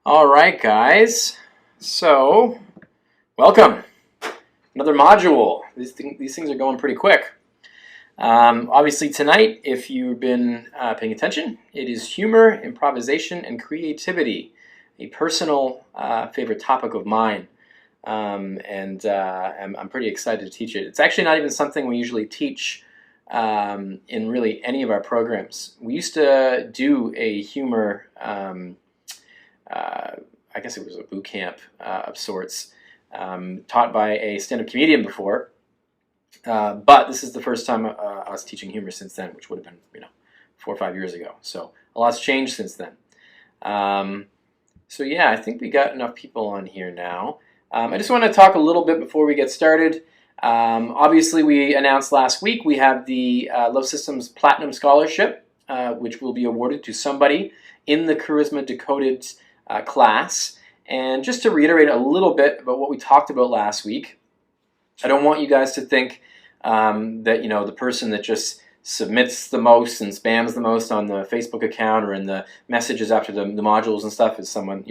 All right, guys. So, welcome. Another module. These things are going pretty quick. Obviously, tonight, if you've been paying attention, it is humor, improvisation, and creativity, a personal favorite topic of mine. I'm pretty excited to teach it. It's actually not even something we usually teach in really any of our programs. We used to do a humor I guess it was a boot camp of sorts, taught by a stand-up comedian before. But this is the first time I was teaching humor since then, which would have been 4 or 5 years ago. So a lot's changed since then. So yeah, I think we got enough people on here now. I just want to talk a little bit before we get started. Obviously, we announced last week we have the Love Systems Platinum Scholarship, which will be awarded to somebody in the Charisma Decoded class. And just to reiterate a little bit about what we talked about last week, I don't want you guys to think that the person that just submits the most and spams the most on the Facebook account or in the messages after the modules and stuff is someone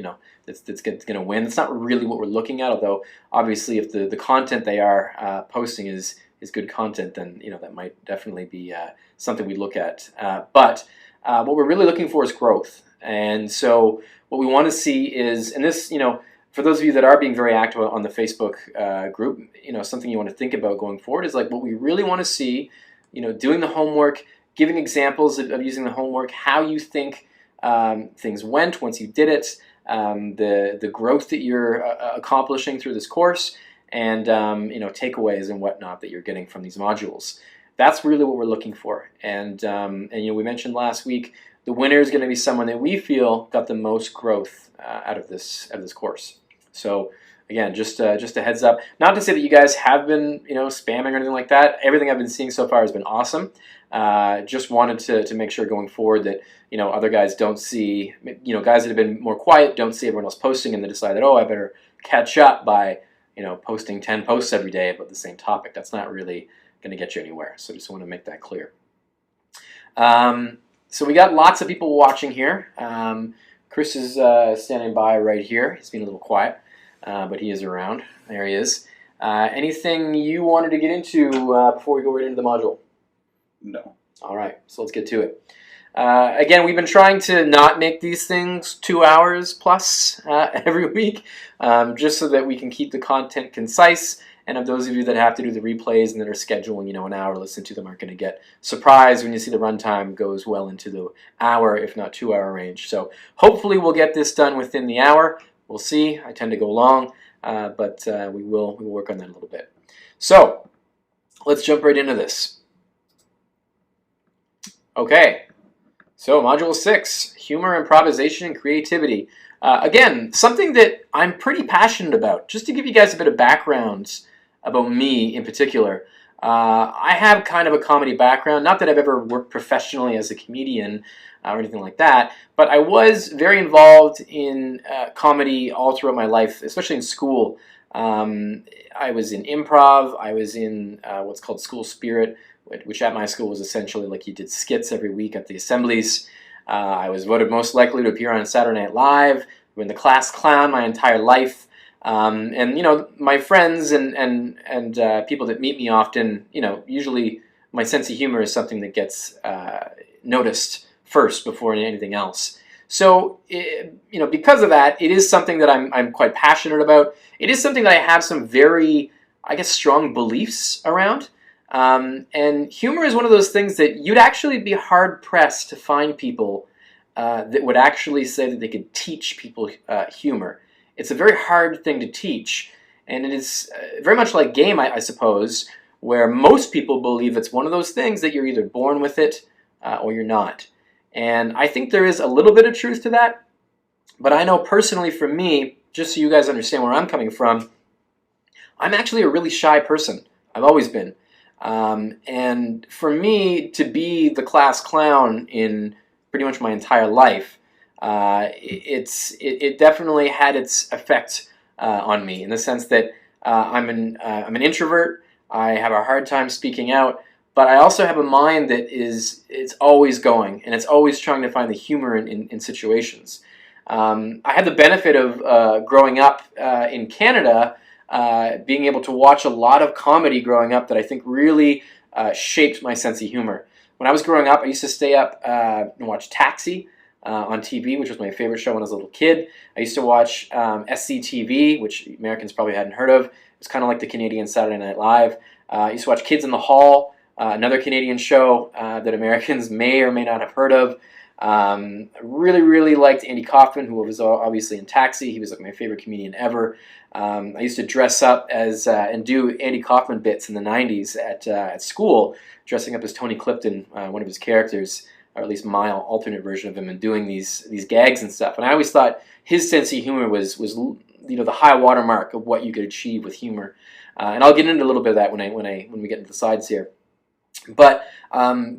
that's going to win. It's not really what we're looking at. Although obviously, if the content they are posting is good content, then that might definitely be something we look at. But what we're really looking for is growth. And so what we want to see is, and this, for those of you that are being very active on the Facebook group, something you want to think about going forward is like what we really want to see, doing the homework, giving examples of using the homework, how you think things went once you did it, the growth that you're accomplishing through this course, and takeaways and whatnot that you're getting from these modules. That's really what we're looking for. And we mentioned last week, the winner is going to be someone that we feel got the most growth out of this course. So again, just a heads up. Not to say that you guys have been spamming or anything like that. Everything I've been seeing so far has been awesome. Just wanted to make sure going forward that other guys don't see guys that have been more quiet don't see everyone else posting and they decide that, oh, I better catch up by posting 10 posts every day about the same topic. That's not really going to get you anywhere. So just want to make that clear. So we got lots of people watching here. Chris is standing by right here. He's being a little quiet, but he is around. There he is. Anything you wanted to get into before we go right into the module? No. All right, so let's get to it. Again, we've been trying to not make these things 2 hours plus every week, just so that we can keep the content concise. And of those of you that have to do the replays and that are scheduling, an hour to listen to them aren't going to get surprised when you see the runtime goes well into the hour, if not 2 hour range. So hopefully we'll get this done within the hour. We'll see. I tend to go long, but we will work on that a little bit. So let's jump right into this. Okay. So module 6, humor, improvisation, and creativity. Again, something that I'm pretty passionate about. Just to give you guys a bit of background about me in particular. I have kind of a comedy background. Not that I've ever worked professionally as a comedian or anything like that, but I was very involved in comedy all throughout my life, especially in school. I was in improv. I was in what's called school spirit, which at my school was essentially like you did skits every week at the assemblies. I was voted most likely to appear on Saturday Night Live. I've been the class clown my entire life. My friends and people that meet me often, usually my sense of humor is something that gets noticed first before anything else. So, because of that, it is something that I'm quite passionate about. It is something that I have some very, I guess, strong beliefs around. And humor is one of those things that you'd actually be hard-pressed to find people that would actually say that they could teach people humor. It's a very hard thing to teach, and it is very much like game, I suppose, where most people believe it's one of those things that you're either born with it or you're not. And I think there is a little bit of truth to that, but I know personally for me, just so you guys understand where I'm coming from, I'm actually a really shy person. I've always been. And for me to be the class clown in pretty much my entire life, it definitely had its effect on me in the sense that I'm an introvert. I have a hard time speaking out, but I also have a mind that it's always going and it's always trying to find the humor in situations. I had the benefit of growing up in Canada, being able to watch a lot of comedy growing up that I think really shaped my sense of humor. When I was growing up, I used to stay up and watch Taxi on TV, which was my favorite show when I was a little kid. I used to watch SCTV, which Americans probably hadn't heard of. It's kind of like the Canadian Saturday Night Live. I used to watch Kids in the Hall, another Canadian show that Americans may or may not have heard of. Really, really liked Andy Kaufman, who was obviously in Taxi. He was like my favorite comedian ever. I used to dress up as and do Andy Kaufman bits in the 90s at school, dressing up as Tony Clifton, one of his characters, or at least my alternate version of him, and doing these gags and stuff. And I always thought his sense of humor was the high watermark of what you could achieve with humor. And I'll get into a little bit of that when we get into the sides here. But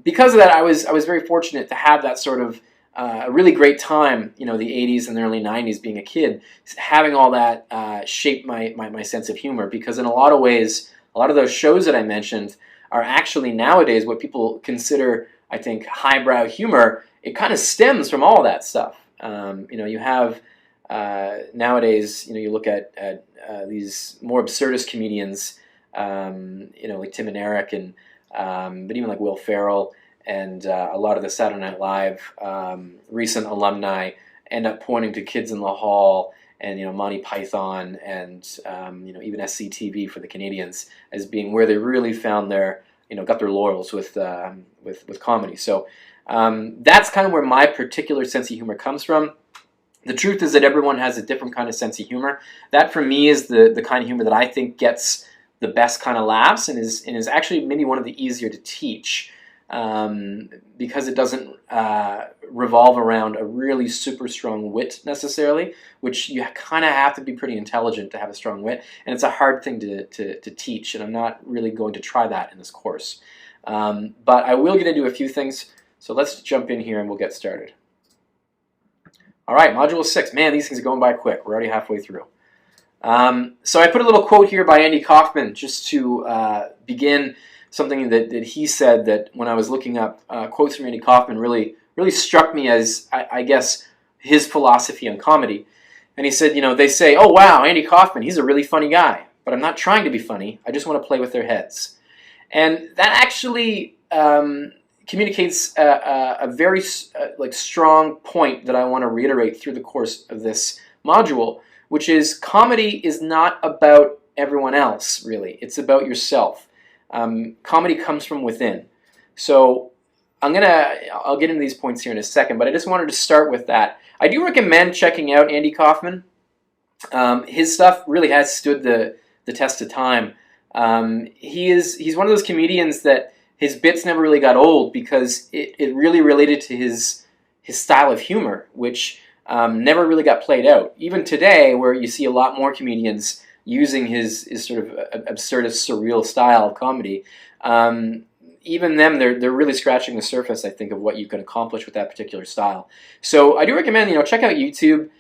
because of that, I was very fortunate to have that sort of a really great time, the 80s and the early 90s, being a kid, having all that shape my sense of humor. Because in a lot of ways, a lot of those shows that I mentioned are actually nowadays what people consider, I think, highbrow humor. It kind of stems from all that stuff. You have nowadays, you look at these more absurdist comedians, like Tim and Eric, and but even like Will Ferrell, and a lot of the Saturday Night Live recent alumni end up pointing to Kids in the Hall and Monty Python and even SCTV for the Canadians as being where they really found their got their laurels with comedy. So that's kind of where my particular sense of humor comes from. The truth is that everyone has a different kind of sense of humor. That for me is the kind of humor that I think gets the best kind of laughs and is actually maybe one of the easier to teach, because it doesn't revolve around a really super strong wit necessarily, which you kind of have to be pretty intelligent to have a strong wit, and it's a hard thing to teach, and I'm not really going to try that in this course. But I will get into a few things, so let's jump in here and we'll get started. All right, Module 6. Man, these things are going by quick. We're already halfway through. So I put a little quote here by Andy Kaufman just to begin something that he said that when I was looking up quotes from Andy Kaufman really struck me as, I guess, his philosophy on comedy. And he said, they say, oh wow, Andy Kaufman, he's a really funny guy, but I'm not trying to be funny. I just want to play with their heads. And that actually communicates a very strong point that I want to reiterate through the course of this module, which is comedy is not about everyone else, really. It's about yourself. Comedy comes from within. So I'll get into these points here in a second, but I just wanted to start with that. I do recommend checking out Andy Kaufman. His stuff really has stood the test of time. He's one of those comedians that his bits never really got old because it really related to his style of humor, which never really got played out. Even today, where you see a lot more comedians using his sort of absurdist, surreal style of comedy, even them, they're really scratching the surface, I think, of what you can accomplish with that particular style. So I do recommend, check out YouTube.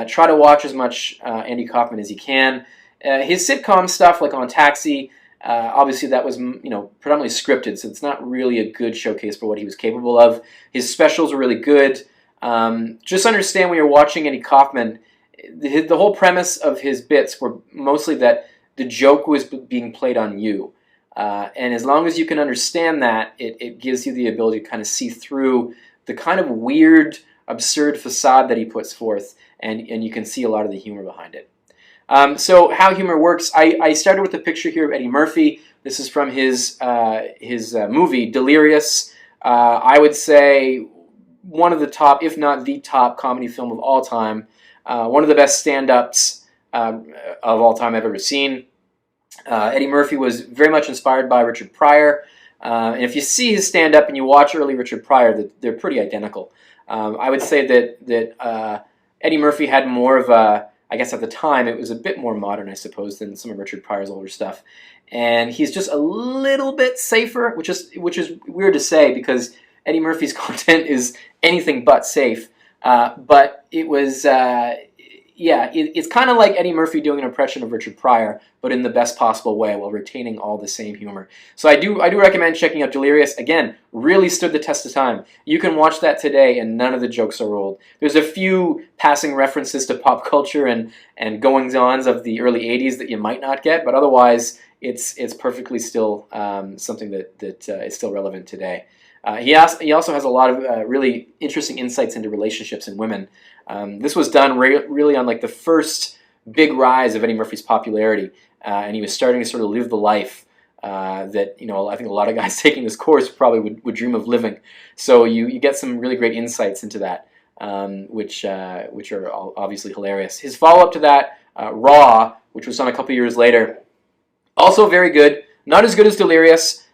Try to watch as much Andy Kaufman as you can. His sitcom stuff, like on Taxi, obviously that was predominantly scripted, so it's not really a good showcase for what he was capable of. His specials were really good. Just understand when you're watching Andy Kaufman, the whole premise of his bits were mostly that the joke was being played on you. And as long as you can understand that, it gives you the ability to kind of see through the kind of weird, absurd facade that he puts forth, and you can see a lot of the humor behind it. So how humor works, I started with a picture here of Eddie Murphy. This is from his movie, Delirious. I would say one of the top, if not the top, comedy film of all time. One of the best stand-ups of all time I've ever seen. Eddie Murphy was very much inspired by Richard Pryor. And if you see his stand-up and you watch early Richard Pryor, they're pretty identical. I would say that Eddie Murphy had more of a, I guess at the time, it was a bit more modern, I suppose, than some of Richard Pryor's older stuff. And he's just a little bit safer, which is weird to say because Eddie Murphy's content is anything but safe. But it was, yeah, it's kind of like Eddie Murphy doing an impression of Richard Pryor, but in the best possible way while retaining all the same humor. So I do recommend checking out Delirious. Again, really stood the test of time. You can watch that today and none of the jokes are old. There's a few passing references to pop culture and goings-ons of the early 80s that you might not get, but otherwise it's perfectly still something that is still relevant today. He also has a lot of really interesting insights into relationships and women. This was done really on like the first big rise of Eddie Murphy's popularity, and he was starting to sort of live the life that I think a lot of guys taking this course probably would dream of living. So you get some really great insights into that, which are obviously hilarious. His follow-up to that, Raw, which was done a couple years later, also very good. Not as good as Delirious.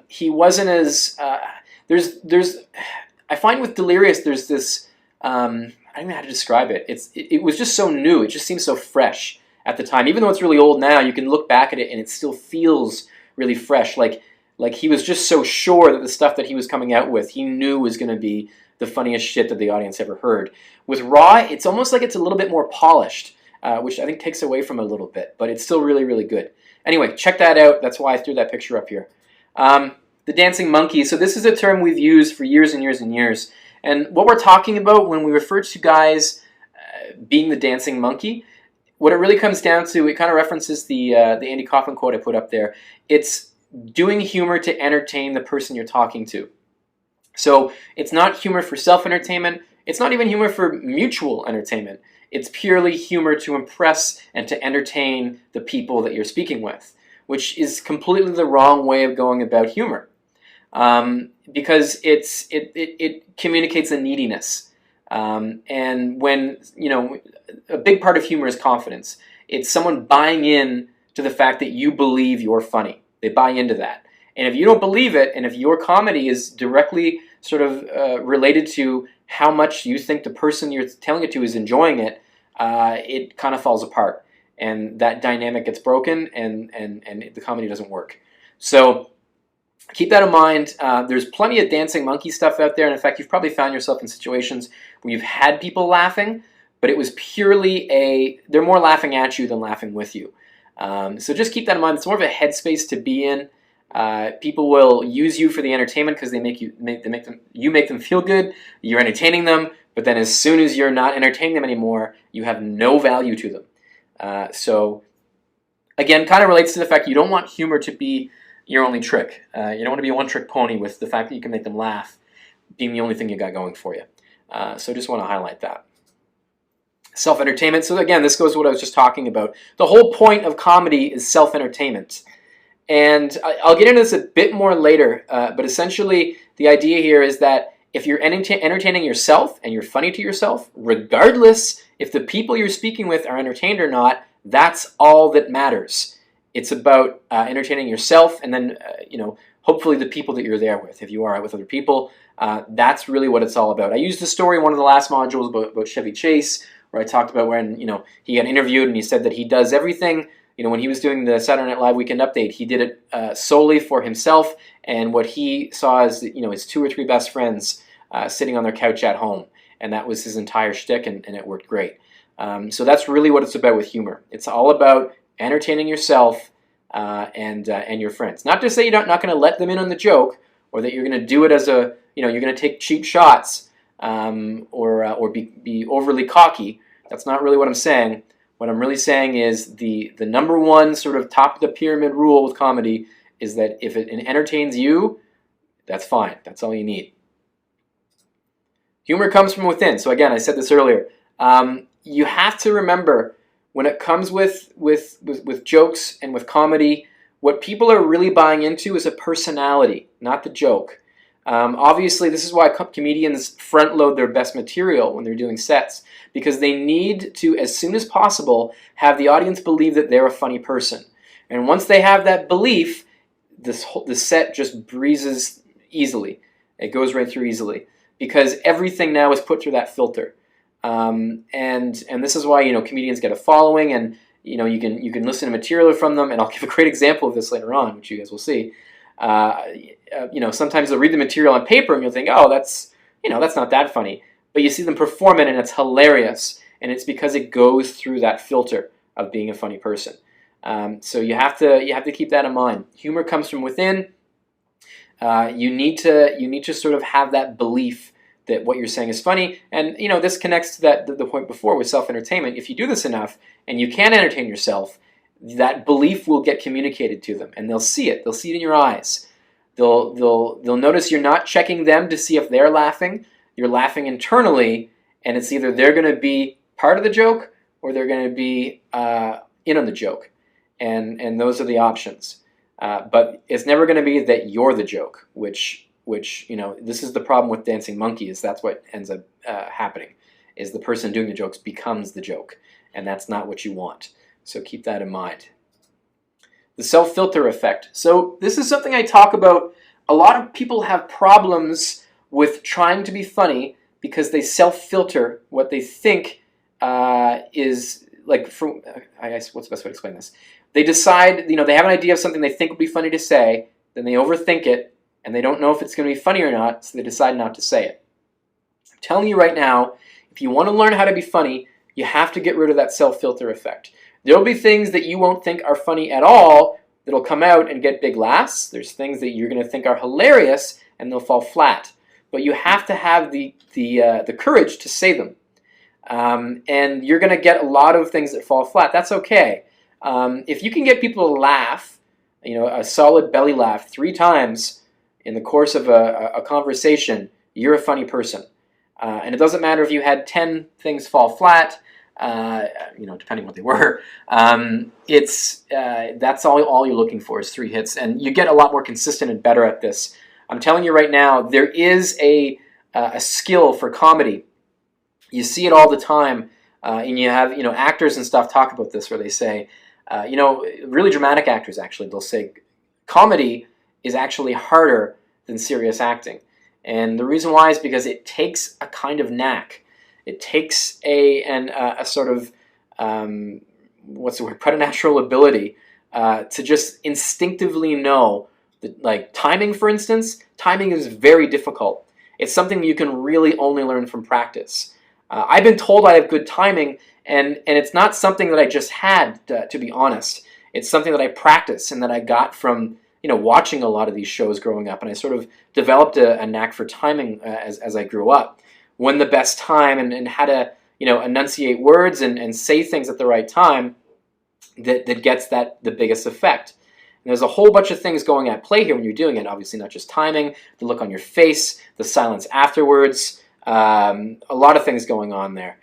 He wasn't as I find with Delirious there's this I don't know how to describe it. It was just so new. It just seems so fresh at the time. Even though it's really old now, you can look back at it and it still feels really fresh. Like he was just so sure that the stuff that he was coming out with, he knew was going to be the funniest shit that the audience ever heard. With Raw, it's almost like it's a little bit more polished, which I think takes away from it a little bit, but it's still really, really good. Anyway, check that out. That's why I threw that picture up here. The dancing monkey. So this is a term we've used for years and years and years. And what we're talking about when we refer to guys being the dancing monkey, what it really comes down to, it kind of references the Andy Kaufman quote I put up there. It's doing humor to entertain the person you're talking to. So it's not humor for self-entertainment. It's not even humor for mutual entertainment. It's purely humor to impress and to entertain the people that you're speaking with, which is completely the wrong way of going about humor. Because it communicates a neediness, and when a big part of humor is confidence. It's someone buying in to the fact that you believe you're funny. They buy into that, and if you don't believe it, and if your comedy is directly sort of related to how much you think the person you're telling it to is enjoying it, it kind of falls apart, and that dynamic gets broken, and the comedy doesn't work. So keep that in mind. There's plenty of dancing monkey stuff out there, and in fact, you've probably found yourself in situations where you've had people laughing, but it was purely they're more laughing at you than laughing with you. So just keep that in mind. It's more of a headspace to be in. People will use you for the entertainment because you make them feel good. You're entertaining them, but then as soon as you're not entertaining them anymore, you have no value to them. So again, kind of relates to the fact you don't want humor to be your only trick. You don't want to be a one-trick pony with the fact that you can make them laugh being the only thing you got going for you. So just want to highlight that. Self-entertainment. So again, this goes to what I was just talking about. The whole point of comedy is self-entertainment. And I'll get into this a bit more later, but essentially the idea here is that if you're entertaining yourself and you're funny to yourself, regardless if the people you're speaking with are entertained or not, that's all that matters. It's about entertaining yourself and then, hopefully the people that you're there with. If you are with other people, that's really what it's all about. I used the story in one of the last modules about Chevy Chase, where I talked about when, he got interviewed and he said that he does everything. When he was doing the Saturday Night Live Weekend Update, he did it solely for himself and what he saw as, his 2 or 3 best friends sitting on their couch at home. And that was his entire shtick, and it worked great. So that's really what it's about with humor. It's all about entertaining yourself and your friends. Not to say you're not going to let them in on the joke, or that you're going to do it as you're going to take cheap shots or be overly cocky. That's not really what I'm saying. What I'm really saying is the number one sort of top of the pyramid rule with comedy is that if it entertains you, that's fine. That's all you need. Humor comes from within. So again, I said this earlier. You have to remember, when it comes with jokes and with comedy, what people are really buying into is a personality, not the joke. Obviously, this is why comedians front load their best material when they're doing sets, because they need to, as soon as possible, have the audience believe that they're a funny person. And once they have that belief, the set just breezes easily. It goes right through easily, because everything now is put through that filter. And this is why comedians get a following, and you can listen to material from them. And I'll give a great example of this later on, which you guys will see. Sometimes they'll read the material on paper, and you'll think, oh, that's not that funny. But you see them perform it, and it's hilarious. and it's because it goes through that filter of being a funny person. So you have to keep that in mind. Humor comes from within. You need to sort of have that belief that what you're saying is funny, and this connects to the point before with self-entertainment. If you do this enough and you can entertain yourself, that belief will get communicated to them, and they'll see it. They'll see it in your eyes. They'll notice you're not checking them to see if they're laughing. You're laughing internally, and it's either they're going to be part of the joke or they're going to be in on the joke, and those are the options. But it's never going to be that you're the joke, which this is the problem with dancing monkeys. That's what ends up happening, is the person doing the jokes becomes the joke, and that's not what you want. So keep that in mind. The self-filter effect. So this is something I talk about. A lot of people have problems with trying to be funny because they self-filter what they think is like. I guess what's the best way to explain this? They decide, they have an idea of something they think would be funny to say, then they overthink it, and they don't know if it's going to be funny or not, so they decide not to say it. I'm telling you right now, if you want to learn how to be funny, you have to get rid of that self-filter effect. There will be things that you won't think are funny at all that'll come out and get big laughs. There's things that you're going to think are hilarious and they'll fall flat. But you have to have the courage to say them. And you're going to get a lot of things that fall flat. That's okay. If you can get people to laugh, a solid belly laugh 3 times in the course of a conversation, you're a funny person. And it doesn't matter if you had 10 things fall flat, depending what they were. That's all you're looking for is 3 hits, and you get a lot more consistent and better at this. I'm telling you right now, there is a skill for comedy. You see it all the time, and you have actors and stuff talk about this, where they say, really dramatic actors actually, they'll say comedy is actually harder than serious acting. And the reason why is because it takes a kind of knack. It takes a sort of, preternatural ability to just instinctively know that, like timing, for instance, timing is very difficult. It's something you can really only learn from practice. I've been told I have good timing, and it's not something that I just had, to be honest. It's something that I practice and that I got from watching a lot of these shows growing up, and I sort of developed a knack for timing as I grew up. When the best time and how to enunciate words and say things at the right time that gets the biggest effect. And there's a whole bunch of things going at play here when you're doing it. Obviously not just timing, the look on your face, the silence afterwards, a lot of things going on there.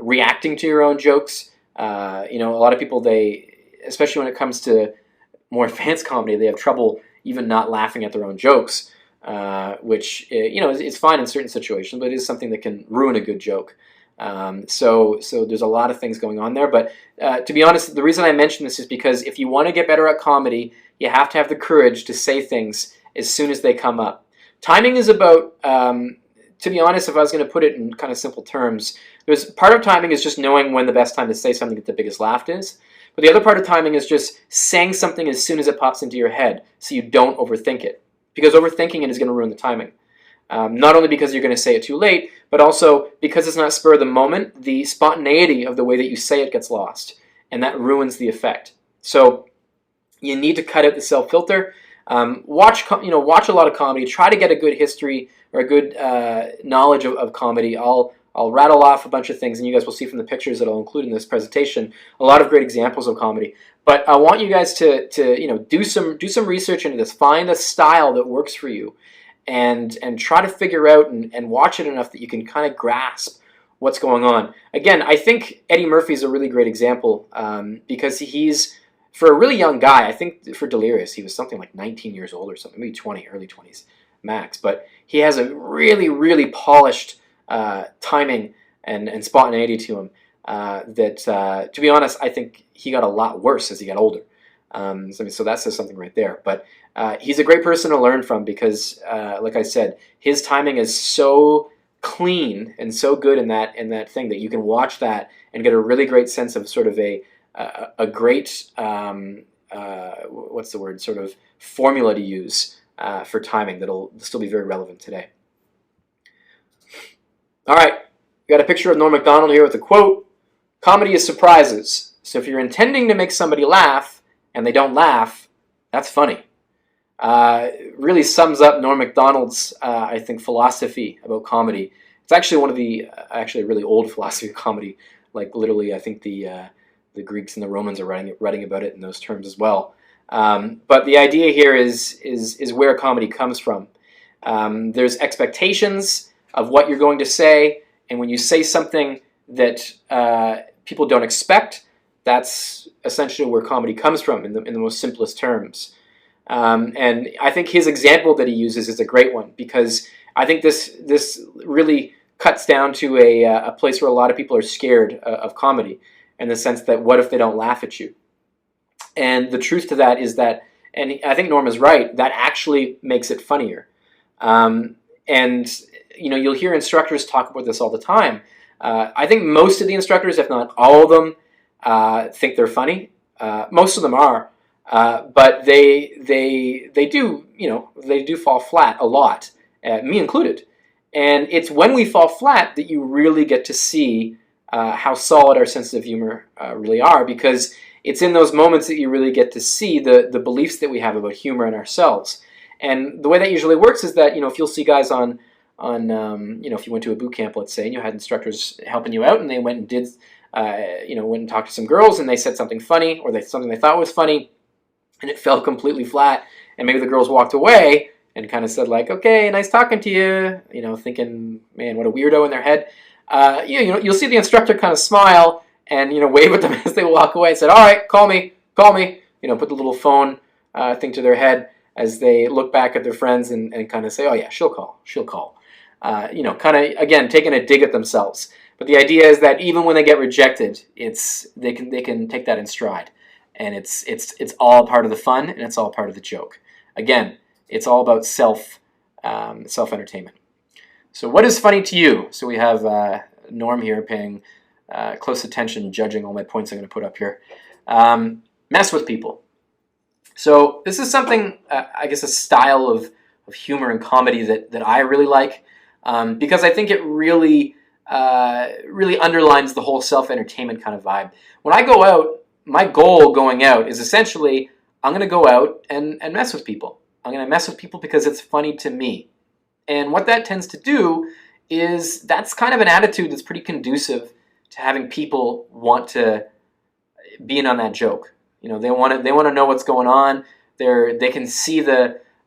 Reacting to your own jokes. A lot of people, especially when it comes to more advanced comedy, they have trouble even not laughing at their own jokes, which is fine in certain situations, but it is something that can ruin a good joke. So there's a lot of things going on there. But to be honest, the reason I mention this is because if you want to get better at comedy, you have to have the courage to say things as soon as they come up. Timing is about, to be honest, if I was going to put it in kind of simple terms, there's part of timing is just knowing when the best time to say something that the biggest laugh is. But the other part of timing is just saying something as soon as it pops into your head so you don't overthink it. Because overthinking it is going to ruin the timing. Not only because you're going to say it too late, but also because it's not spur of the moment, the spontaneity of the way that you say it gets lost. And that ruins the effect. So you need to cut out the self-filter. Watch a lot of comedy. Try to get a good history or a good knowledge of comedy. I'll rattle off a bunch of things, and you guys will see from the pictures that I'll include in this presentation a lot of great examples of comedy. But I want you guys to do some research into this. Find a style that works for you, and try to figure out and watch it enough that you can kind of grasp what's going on. Again, I think Eddie Murphy is a really great example because he's, for a really young guy, I think for Delirious, he was something like 19 years old or something, maybe 20, early 20s max. But he has a really, really polished timing and spontaneity to him that, to be honest, I think he got a lot worse as he got older. So that says something right there. But he's a great person to learn from because, like I said, his timing is so clean and so good in that thing that you can watch that and get a really great sense of sort of a great what's the word, sort of formula to use for timing that'll still be very relevant today. All right, got a picture of Norm Macdonald here with a quote, "Comedy is surprises. So if you're intending to make somebody laugh and they don't laugh, that's funny." Really sums up Norm Macdonald's, I think, philosophy about comedy. It's actually one of the, actually a really old philosophy of comedy. Like literally, I think the Greeks and the Romans are writing about it in those terms as well. But the idea here is where comedy comes from. There's expectations of what you're going to say, and when you say something that people don't expect, that's essentially where comedy comes from in the most simplest terms. And I think his example that he uses is a great one, because I think this really cuts down to a place where a lot of people are scared of comedy, in the sense that what if they don't laugh at you? And the truth to that is that, and I think Norm is right, that actually makes it funnier. And you'll hear instructors talk about this all the time. I think most of the instructors, if not all of them, think they're funny. Most of them are, but they do fall flat a lot, me included. And it's when we fall flat that you really get to see how solid our senses of humor really are, because it's in those moments that you really get to see the beliefs that we have about humor and ourselves. And the way that usually works is that, if you'll see guys on if you went to a boot camp, let's say, and you had instructors helping you out, and they went and did, went and talked to some girls, and they said something funny, or something they thought was funny, and it fell completely flat, and maybe the girls walked away and kind of said like, "Okay, nice talking to you," thinking, man, what a weirdo in their head. You'll see the instructor kind of smile and wave at them as they walk away and said, "All right, call me," put the little phone thing to their head as they look back at their friends and kind of say, "Oh yeah, she'll call." Kind of again taking a dig at themselves. But the idea is that even when they get rejected, they can take that in stride, and it's all part of the fun, and it's all part of the joke. Again, it's all about self entertainment. So what is funny to you? So we have Norm here paying close attention, judging all my points I'm going to put up here. Mess with people. So this is something, I guess, a style of humor and comedy that I really like, because I think it really underlines the whole self-entertainment kind of vibe. When I go out, my goal going out is essentially, I'm going to go out and mess with people. I'm going to mess with people because it's funny to me. And what that tends to do is that's kind of an attitude that's pretty conducive to having people want to be in on that joke. They want to know what's going on. They can see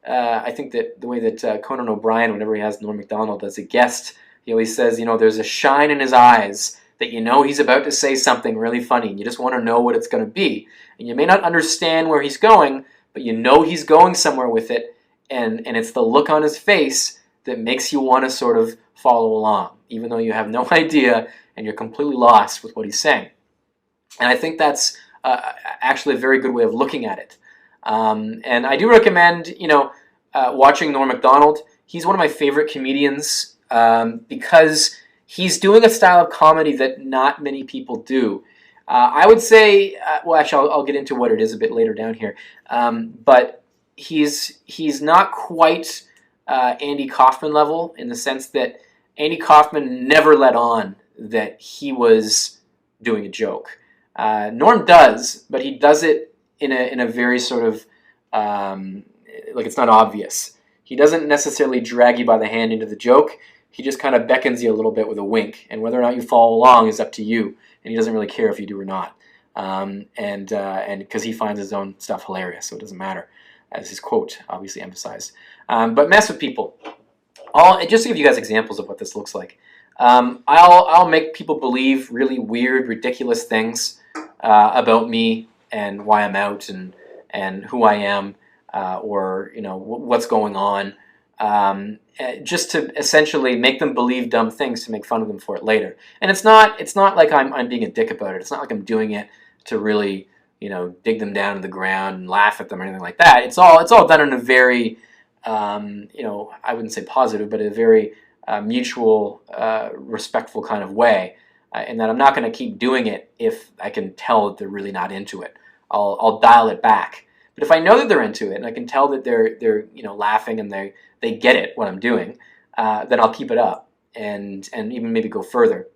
I think that the way that Conan O'Brien, whenever he has Norm Macdonald as a guest, he always says, there's a shine in his eyes that he's about to say something really funny, and you just want to know what it's going to be. And you may not understand where he's going, but he's going somewhere with it, and it's the look on his face that makes you want to sort of follow along, even though you have no idea and you're completely lost with what he's saying. And I think that's actually a very good way of looking at it. And I do recommend, watching Norm Macdonald. He's one of my favorite comedians because he's doing a style of comedy that not many people do. I would say, actually, I'll get into what it is a bit later down here. But he's not quite Andy Kaufman level, in the sense that Andy Kaufman never let on that he was doing a joke. Norm does, but he does it in a very sort of like it's not obvious. He doesn't necessarily drag you by the hand into the joke. He just kind of beckons you a little bit with a wink, and whether or not you follow along is up to you. And he doesn't really care if you do or not. And because he finds his own stuff hilarious, so it doesn't matter, as his quote obviously emphasized. But mess with people. Just to give you guys examples of what this looks like. I'll make people believe really weird, ridiculous things about me and why I'm out and who I am, or what's going on, just to essentially make them believe dumb things to make fun of them for it later. And it's not like I'm being a dick about it. It's not like I'm doing it to really dig them down to the ground and laugh at them or anything like that. It's all done in a very I wouldn't say positive, but a very mutual, respectful kind of way, and that I'm not going to keep doing it if I can tell that they're really not into it. I'll dial it back. But if I know that they're into it and I can tell that they're laughing and they get it what I'm doing, then I'll keep it up and even maybe go further.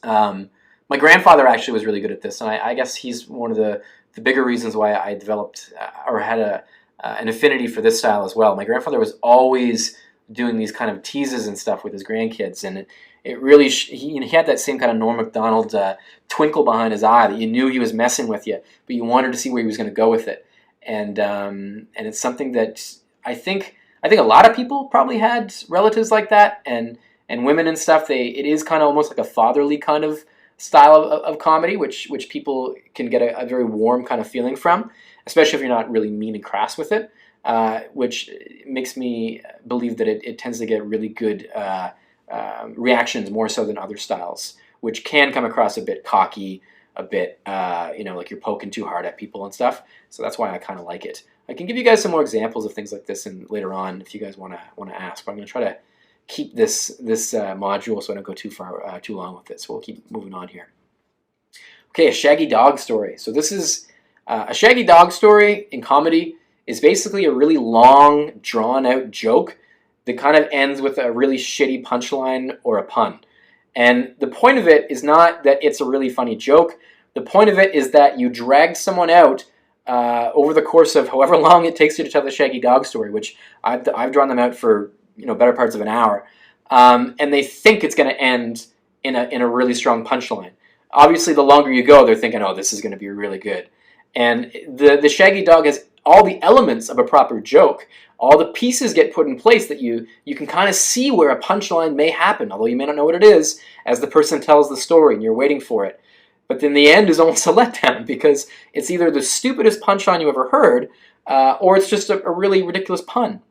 My grandfather actually was really good at this, and I guess he's one of the bigger reasons why I developed or had an affinity for this style as well. My grandfather was always doing these kind of teases and stuff with his grandkids, and it really he had that same kind of Norm Macdonald twinkle behind his eye that you knew he was messing with you, but you wanted to see where he was going to go with it, and it's something that I think a lot of people probably had relatives like that, and women and stuff. It is kind of almost like a fatherly kind of style of comedy, which people can get a very warm kind of feeling from, especially if you're not really mean and crass with it, which makes me believe that it tends to get really good reactions more so than other styles, which can come across a bit cocky, a bit like you're poking too hard at people and stuff. So that's why I kind of like it. I can give you guys some more examples of things like this later on if you guys want to ask. But I'm going to try to keep this module so I don't go too long with it. So we'll keep moving on here. Okay, a shaggy dog story. So this is a shaggy dog story in comedy is basically a really long, drawn-out joke that kind of ends with a really shitty punchline or a pun. And the point of it is not that it's a really funny joke. The point of it is that you drag someone out over the course of however long it takes you to tell the shaggy dog story, which I've drawn them out for better parts of an hour, and they think it's going to end in a really strong punchline. Obviously, the longer you go, they're thinking, oh, this is going to be really good. And the shaggy dog has all the elements of a proper joke. All the pieces get put in place that you can kind of see where a punchline may happen, although you may not know what it is as the person tells the story and you're waiting for it. But then the end is almost a letdown because it's either the stupidest punchline you ever heard or it's just a really ridiculous pun.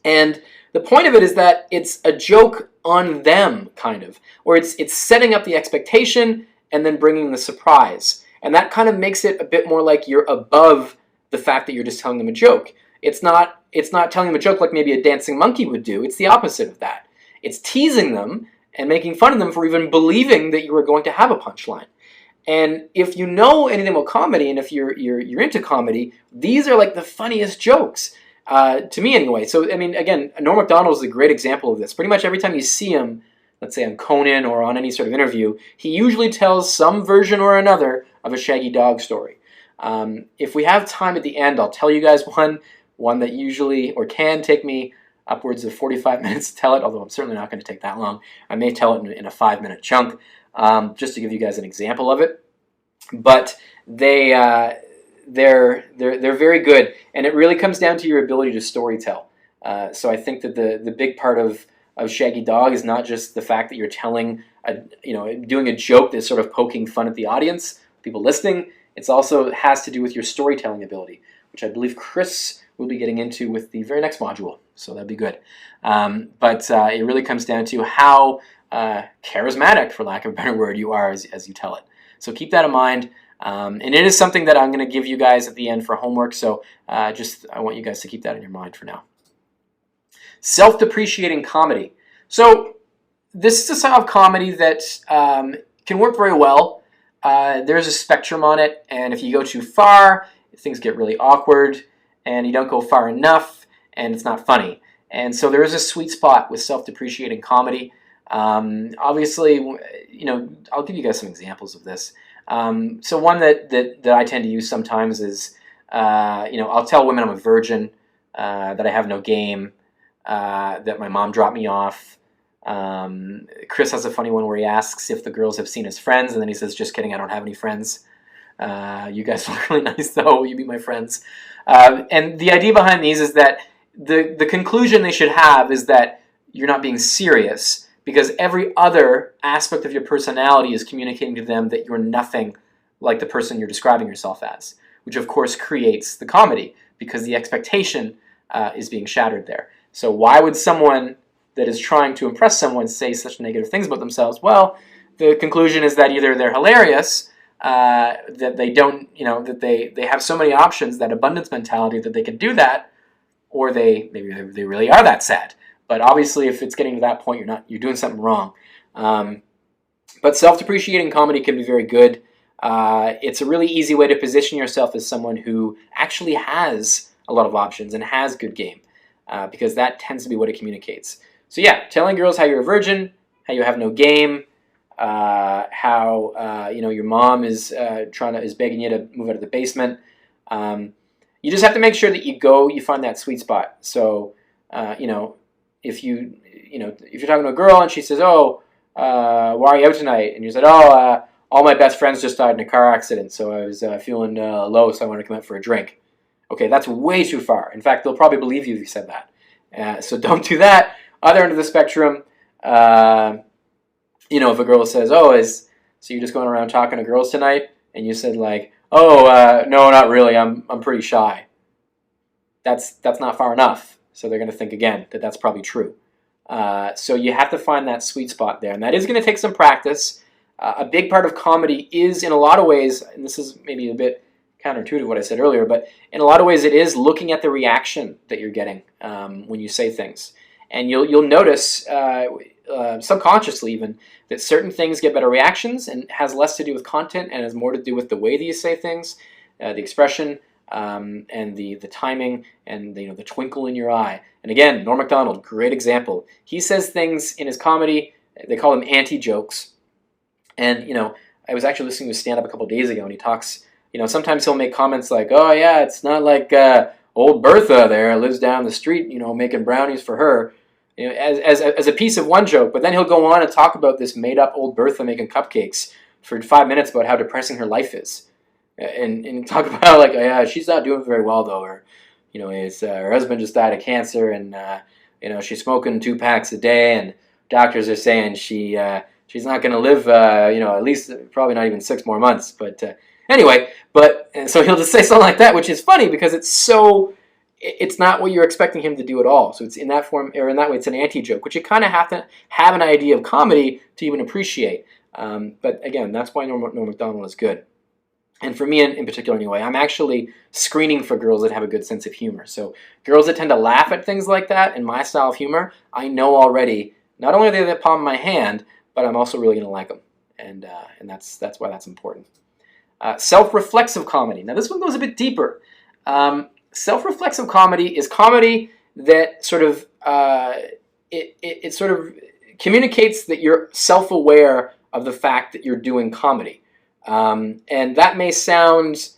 And the point of it is that it's a joke on them, kind of, or it's setting up the expectation and then bringing the surprise. And that kind of makes it a bit more like you're above the fact that you're just telling them a joke. It's not telling them a joke like maybe a dancing monkey would do. It's the opposite of that. It's teasing them and making fun of them for even believing that you were going to have a punchline. And if you know anything about comedy, and if you're into comedy, these are like the funniest jokes. To me anyway. So, I mean, again, Norm Macdonald is a great example of this. Pretty much every time you see him, let's say on Conan or on any sort of interview, he usually tells some version or another of a shaggy dog story. If we have time at the end, I'll tell you guys one that usually or can take me upwards of 45 minutes to tell it, although I'm certainly not going to take that long. I may tell it in a 5-minute chunk, just to give you guys an example of it. But they're very good, and it really comes down to your ability to storytell. So I think that the big part of Shaggy Dog is not just the fact that you're telling, doing a joke that's sort of poking fun at the audience, people listening. It's also has to do with your storytelling ability, which I believe Chris will be getting into with the very next module. So that'd be good. But it really comes down to how charismatic, for lack of a better word, you are as you tell it. So keep that in mind. And it is something that I'm going to give you guys at the end for homework, so I want you guys to keep that in your mind for now. Self-depreciating comedy. So this is a style of comedy that can work very well. There's a spectrum on it, and if you go too far, things get really awkward, and you don't go far enough, and it's not funny. And so there is a sweet spot with self-depreciating comedy. Obviously, I'll give you guys some examples of this. So one that I tend to use sometimes is, I'll tell women I'm a virgin, that I have no game, that my mom dropped me off. Chris has a funny one where he asks if the girls have seen his friends, and then he says, just kidding, I don't have any friends. You guys look really nice, though. Will you be my friends? And the idea behind these is that the conclusion they should have is that you're not being serious, because every other aspect of your personality is communicating to them that you're nothing like the person you're describing yourself as, which of course creates the comedy, because the expectation is being shattered there. So why would someone that is trying to impress someone say such negative things about themselves? Well, the conclusion is that either they're hilarious, that they don't, that they have so many options, that abundance mentality, that they can do that, or maybe they really are that sad. But obviously, if it's getting to that point, you're doing something wrong. But self-depreciating comedy can be very good. It's a really easy way to position yourself as someone who actually has a lot of options and has good game, because that tends to be what it communicates. So yeah, telling girls how you're a virgin, how you have no game, how your mom is begging you to move out of the basement. You just have to make sure that you find that sweet spot. So if you're talking to a girl and she says, "Oh, why are you out tonight?" and you said, "Oh, all my best friends just died in a car accident, so I was feeling low, so I wanted to come out for a drink." Okay, that's way too far. In fact, they'll probably believe you if you said that. So don't do that. Other end of the spectrum, if a girl says, "Oh, so you're just going around talking to girls tonight?" and you said like, "Oh, no, not really. I'm pretty shy." That's not far enough. So they're going to think again that that's probably true. So you have to find that sweet spot there, and that is going to take some practice. A big part of comedy is, in a lot of ways, and this is maybe a bit counterintuitive what I said earlier, but in a lot of ways it is looking at the reaction that you're getting when you say things. And you'll notice, subconsciously even, that certain things get better reactions and has less to do with content and has more to do with the way that you say things, the expression, and the timing, and the twinkle in your eye. And again, Norm Macdonald, great example. He says things in his comedy, they call them anti-jokes. And I was actually listening to his stand-up a couple of days ago, and he talks, sometimes he'll make comments like, "Oh yeah, it's not like old Bertha there lives down the street, making brownies for her," as a piece of one joke. But then he'll go on and talk about this made-up old Bertha making cupcakes for 5 minutes about how depressing her life is. And talk about like, "Oh yeah, she's not doing very well though," or her husband just died of cancer, and she's smoking 2 packs a day, and doctors are saying she's not going to live at least probably not even 6 more months. But anyway, and so he'll just say something like that, which is funny because it's not what you're expecting him to do at all. So it's in that form, or in that way, it's an anti-joke, which you kind of have to have an idea of comedy to even appreciate. But again, that's why Norm Macdonald is good. And for me in particular anyway, I'm actually screening for girls that have a good sense of humor. So girls that tend to laugh at things like that in my style of humor, I know already, not only are they the palm of my hand, but I'm also really going to like them. And that's why that's important. Self-reflexive comedy. Now this one goes a bit deeper. Self-reflexive comedy is comedy that sort of, it sort of communicates that you're self-aware of the fact that you're doing comedy. And that may sound,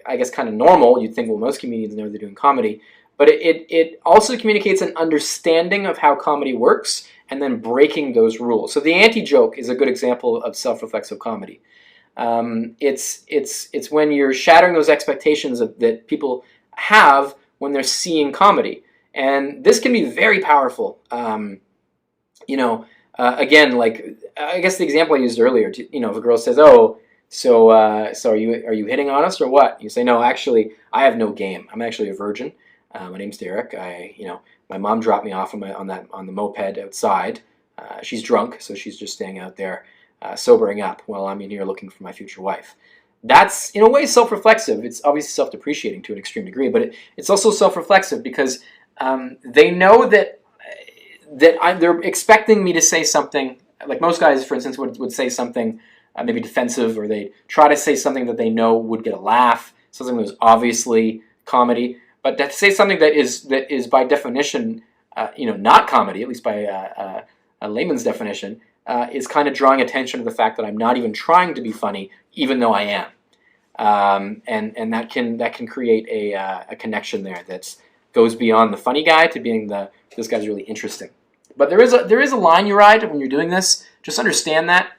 I guess, kind of normal. You'd think, well, most comedians know they're doing comedy. But it also communicates an understanding of how comedy works and then breaking those rules. So the anti-joke is a good example of self-reflexive comedy. It's when you're shattering those expectations that people have when they're seeing comedy. And this can be very powerful. Again, like, I guess the example I used earlier, if a girl says, "Oh, so are you hitting on us or what?" You say, "No, actually, I have no game. I'm actually a virgin. My name's Derek. My mom dropped me off on the moped outside. She's drunk, so she's just staying out there, sobering up while I'm in here looking for my future wife." That's, in a way, self-reflexive. It's obviously self-depreciating to an extreme degree, but it's also self-reflexive because they know that they're expecting me to say something. Like most guys, for instance, would say something maybe defensive, or they try to say something that they know would get a laugh, something that was obviously comedy. But to say something that is by definition, not comedy, at least by a layman's definition, is kind of drawing attention to the fact that I'm not even trying to be funny, even though I am. And that can create a connection there that goes beyond the funny guy to being this guy's really interesting. But there is a line you ride when you're doing this. Just understand that.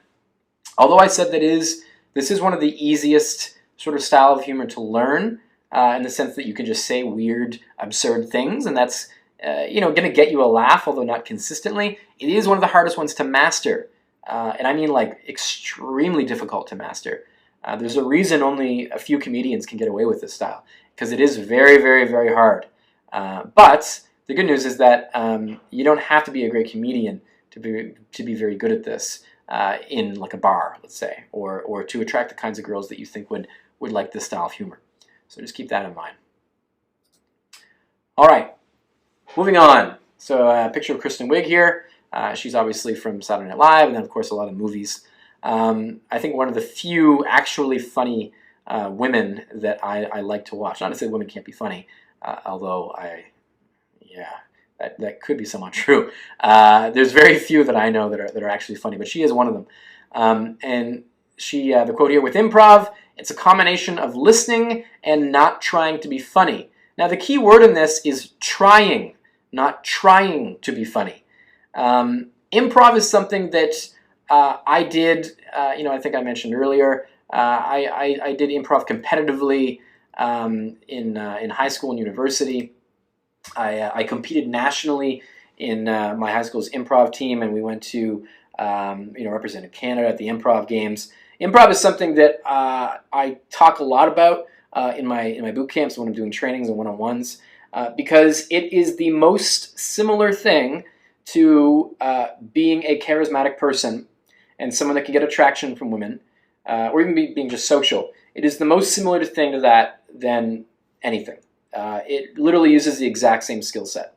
Although I said this is one of the easiest sort of style of humor to learn, in the sense that you can just say weird, absurd things, and that's going to get you a laugh, although not consistently. It is one of the hardest ones to master, and I mean like extremely difficult to master. There's a reason only a few comedians can get away with this style, because it is very, very, very hard. But the good news is that you don't have to be a great comedian to be very good at this in like a bar, let's say, or to attract the kinds of girls that you think would like this style of humor. So just keep that in mind. All right, moving on. So a picture of Kristen Wiig here. She's obviously from Saturday Night Live, and then of course a lot of movies. I think one of the few actually funny women that I like to watch. Not to say women can't be funny, although that could be somewhat true. There's very few that I know that are actually funny, but she is one of them. And the quote here, with improv, it's a combination of listening and not trying to be funny. Now, the key word in this is trying, not trying to be funny. Improv is something that I did, I think I mentioned earlier, I did improv competitively in high school and university. I competed nationally in my high school's improv team, and we went to represented Canada at the improv games. Improv is something that I talk a lot about in my boot camps when I'm doing trainings and one-on-ones, because it is the most similar thing to being a charismatic person and someone that can get attraction from women, or even being just social. It is the most similar thing to that than anything. It literally uses the exact same skill set.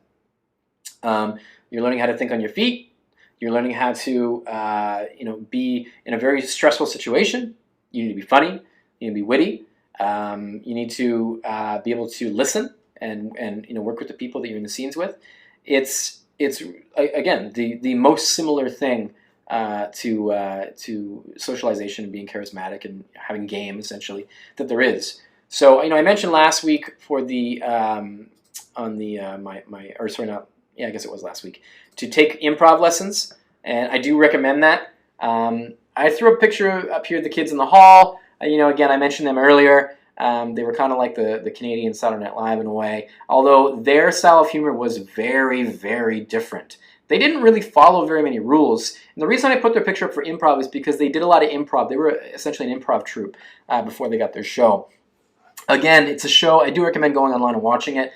You're learning how to think on your feet. You're learning how to, be in a very stressful situation. You need to be funny. You need to be witty. You need to be able to listen and work with the people that you're in the scenes with. It's again the most similar thing to socialization and being charismatic and having game essentially that there is. So I mentioned last week for the I guess it was last week, to take improv lessons, and I do recommend that. I threw a picture up here of the kids in the hall. Again, I mentioned them earlier. They were kind of like the Canadian Saturday Night Live in a way, although their style of humor was very, very different. They didn't really follow very many rules, and the reason I put their picture up for improv is because they did a lot of improv. They were essentially an improv troupe before they got their show. Again, it's a show. I do recommend going online and watching it.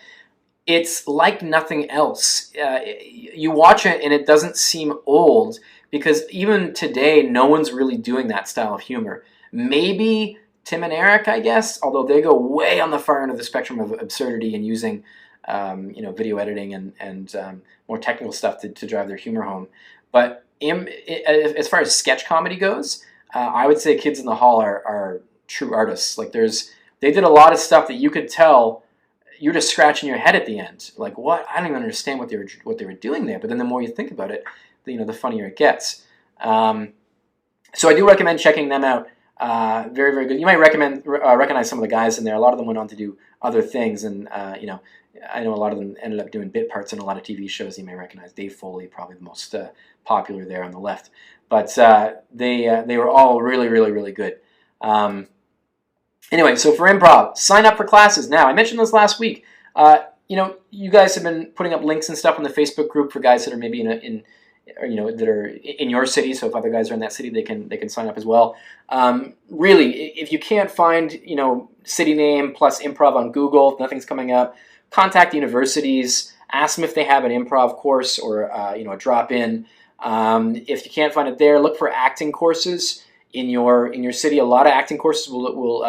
It's like nothing else. You watch it and it doesn't seem old, because even today, no one's really doing that style of humor. Maybe Tim and Eric, I guess, although they go way on the far end of the spectrum of absurdity and using video editing and more technical stuff to drive their humor home. But as far as sketch comedy goes, I would say Kids in the Hall are true artists. Like they did a lot of stuff that you could tell you're just scratching your head at the end. Like, what? I don't even understand what they were doing there. But then the more you think about it, the funnier it gets. So I do recommend checking them out. Very, very good. You might recognize some of the guys in there. A lot of them went on to do other things, and I know a lot of them ended up doing bit parts in a lot of TV shows. You may recognize Dave Foley, probably the most popular there on the left. But they were all really, really, really good. Anyway, so for improv, sign up for classes now. I mentioned this last week. You guys have been putting up links and stuff in the Facebook group for guys that are maybe that are in your city. So if other guys are in that city, they can sign up as well. Really, if you can't find city name plus improv on Google, if nothing's coming up, contact universities. Ask them if they have an improv course or a drop-in. If you can't find it there, look for acting courses in your city. A lot of acting courses will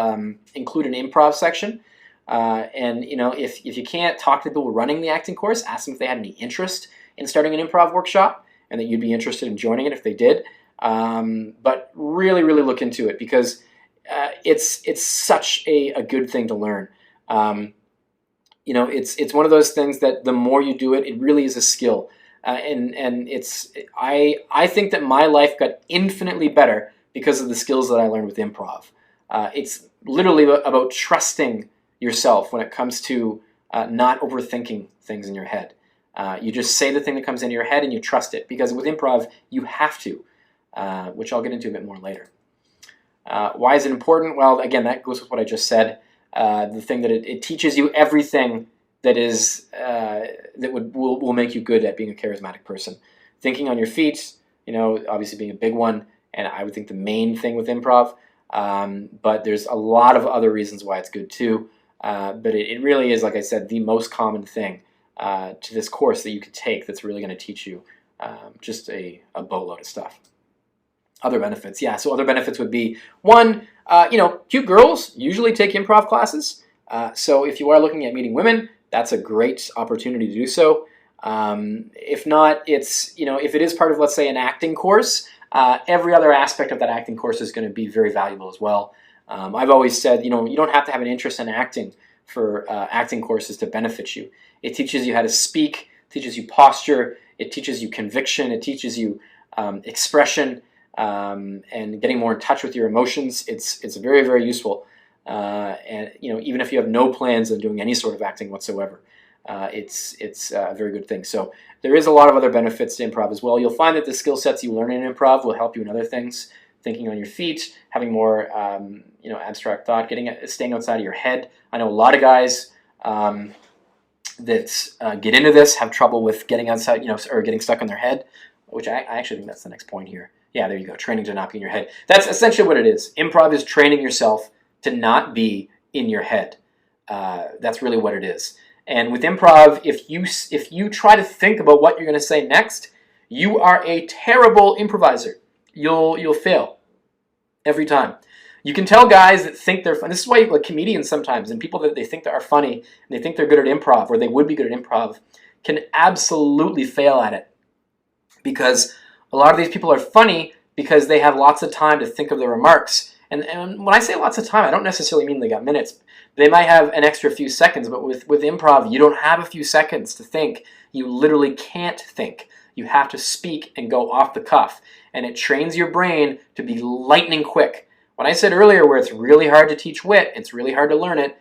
include an improv section. And if you can't talk to the people running the acting course, ask them if they had any interest in starting an improv workshop, and that you'd be interested in joining it if they did. But really, really look into it, because it's such a good thing to learn. It's one of those things that the more you do it, it really is a skill. And I think that my life got infinitely better because of the skills that I learned with improv. It's literally about trusting yourself when it comes to not overthinking things in your head. You just say the thing that comes into your head and you trust it, because with improv, you have to, which I'll get into a bit more later. Why is it important? Well, again, that goes with what I just said. The thing that it teaches you everything that is that will make you good at being a charismatic person. Thinking on your feet, obviously being a big one, and I would think the main thing with improv. But there's a lot of other reasons why it's good too. But it really is, like I said, the most common thing to this course that you could take that's really going to teach you just a boatload of stuff. Other benefits, yeah. So other benefits would be, one, cute girls usually take improv classes. So if you are looking at meeting women, that's a great opportunity to do so. If not, it's, if it is part of, let's say, an acting course, every other aspect of that acting course is going to be very valuable as well. I've always said, you don't have to have an interest in acting for acting courses to benefit you. It teaches you how to speak, teaches you posture, it teaches you conviction, it teaches you expression. and getting more in touch with your emotions. It's very, very useful. And even if you have no plans on doing any sort of acting whatsoever, it's a very good thing. So there is a lot of other benefits to improv as well. You'll find that the skill sets you learn in improv will help you in other things. Thinking on your feet, having more abstract thought, staying outside of your head. I know a lot of guys that get into this have trouble with getting outside, or getting stuck in their head, which I actually think that's the next point here. Yeah, there you go. Training to not be in your head. That's essentially what it is. Improv is training yourself to not be in your head. That's really what it is. And with improv, if you try to think about what you're going to say next, you are a terrible improviser. You'll fail every time. You can tell guys that think they're funny. This is why comedians sometimes and people that they think that are funny and they think they're good at improv or they would be good at improv can absolutely fail at it, because a lot of these people are funny because they have lots of time to think of their remarks. And when I say lots of time, I don't necessarily mean they got minutes. They might have an extra few seconds, but with improv, you don't have a few seconds to think. You literally can't think. You have to speak and go off the cuff. And it trains your brain to be lightning quick. When I said earlier where it's really hard to teach wit, it's really hard to learn it,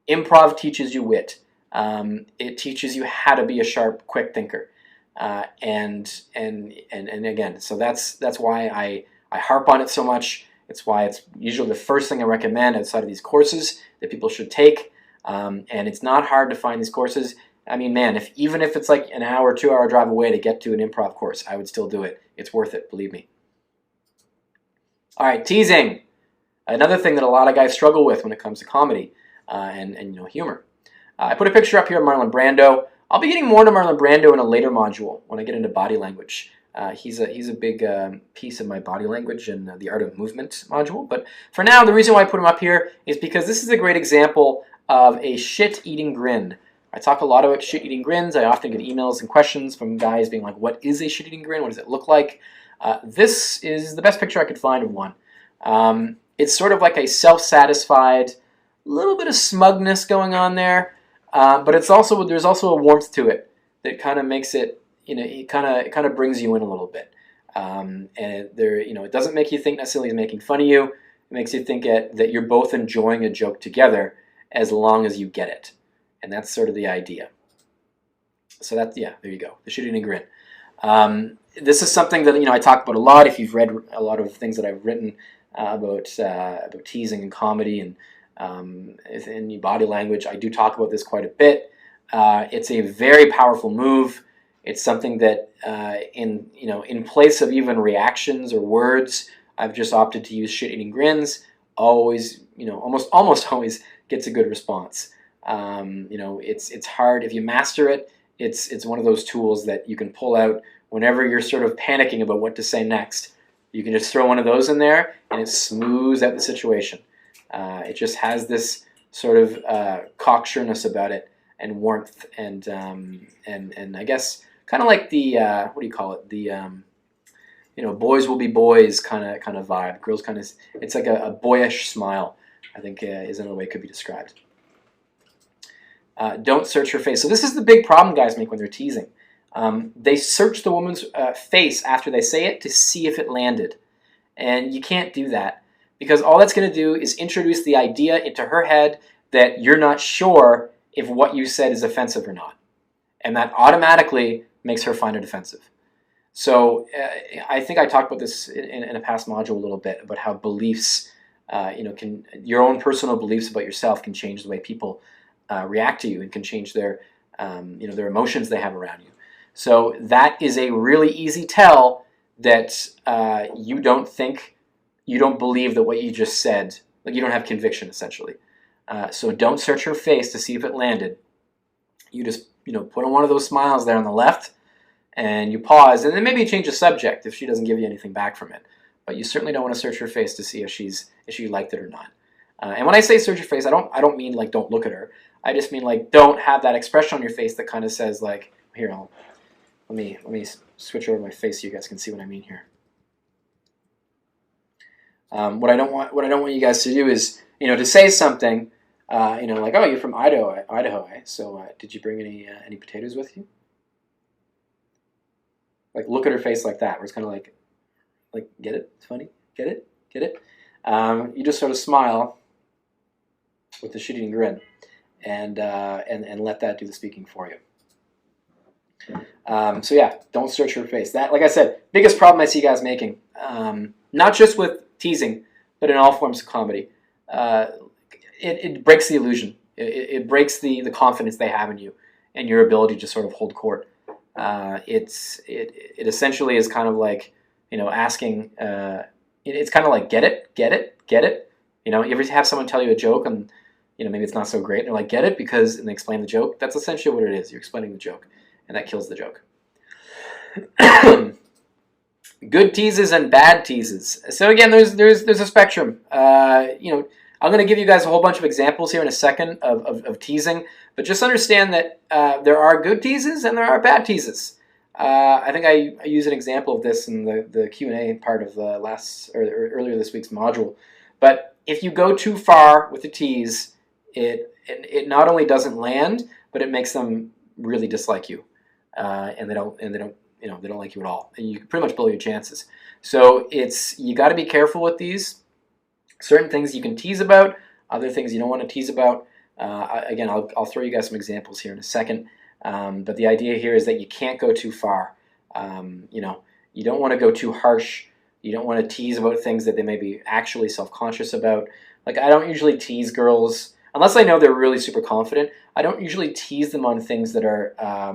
improv teaches you wit. It teaches you how to be a sharp, quick thinker. And again, so that's why I harp on it so much. It's why it's usually the first thing I recommend outside of these courses that people should take. And it's not hard to find these courses. I mean, man, even if it's like an hour, 2 hour drive away to get to an improv course, I would still do it. It's worth it, believe me. All right, teasing. Another thing that a lot of guys struggle with when it comes to comedy and humor. I put a picture up here of Marlon Brando. I'll be getting more into Marlon Brando in a later module when I get into body language. He's a big piece of my body language and the art of movement module. But for now, the reason why I put him up here is because this is a great example of a shit-eating grin. I talk a lot about shit-eating grins. I often get emails and questions from guys being like, what is a shit-eating grin? What does it look like? This is the best picture I could find of one. It's sort of like a self-satisfied, little bit of smugness going on there, but there's also a warmth to it that kind of makes it, it kind of brings you in a little bit. And it doesn't make you think necessarily he's making fun of you. It makes you think that you're both enjoying a joke together as long as you get it. And that's sort of the idea. So there you go, the shit-eating grin. This is something that I talk about a lot. If you've read a lot of things that I've written about teasing and comedy and in body language, I do talk about this quite a bit. It's a very powerful move. It's something that in place of even reactions or words, I've just opted to use shit-eating grins. Always, almost always gets a good response. It's hard. If you master it, it's one of those tools that you can pull out whenever you're sort of panicking about what to say next. You can just throw one of those in there, and it smooths out the situation. It just has this sort of cocksureness about it and warmth, and I guess kind of like the what do you call it? The boys will be boys kind of vibe. Girls it's like a boyish smile, I think is another way it could be described. Don't search her face. So this is the big problem guys make when they're teasing. They search the woman's face after they say it to see if it landed. And you can't do that, because all that's going to do is introduce the idea into her head that you're not sure if what you said is offensive or not. And that automatically makes her find it offensive. So I think I talked about this in a past module a little bit, about how beliefs, your own personal beliefs about yourself can change the way people react to you, and can change their emotions they have around you. So that is a really easy tell that you don't believe that what you just said, like you don't have conviction essentially. So don't search her face to see if it landed. You just put on one of those smiles there on the left, and you pause, and then maybe you change the subject if she doesn't give you anything back from it. But you certainly don't want to search her face to see if she liked it or not. And when I say search your face, I don't mean like don't look at her. I just mean like don't have that expression on your face that kind of says like, here, let me switch over my face so you guys can see what I mean here. What I don't want you guys to do is to say something like, oh, you're from Idaho, eh? So did you bring any potatoes with you? Like look at her face like that, where it's kind of like Like, get it? It's funny. Get it? Get it? You just sort of smile with a shit-eating grin, and let that do the speaking for you. So yeah, don't stretch your face. That, like I said, biggest problem I see guys making, not just with teasing, but in all forms of comedy. It breaks the illusion. It breaks the confidence they have in you and your ability to sort of hold court. It essentially is kind of like, asking. It's kind of like, get it, get it, get it. You ever have someone tell you a joke and maybe it's not so great, and they're like, get it, and they explain the joke. That's essentially what it is. You're explaining the joke, and that kills the joke. Good teases and bad teases. So again, there's a spectrum. I'm going to give you guys a whole bunch of examples here in a second of teasing, but just understand that there are good teases and there are bad teases. I think I use an example of this in the Q&A part of the earlier this week's module. But if you go too far with the tease, it not only doesn't land, but it makes them really dislike you, and they don't like you at all, and you can pretty much blow your chances. So you got to be careful with these. Certain things you can tease about, other things you don't want to tease about. Again, I'll throw you guys some examples here in a second. But the idea here is that you can't go too far. You don't want to go too harsh. You don't want to tease about things that they may be actually self-conscious about. Like, I don't usually tease girls unless I know they're really super confident. I don't usually tease them on things that are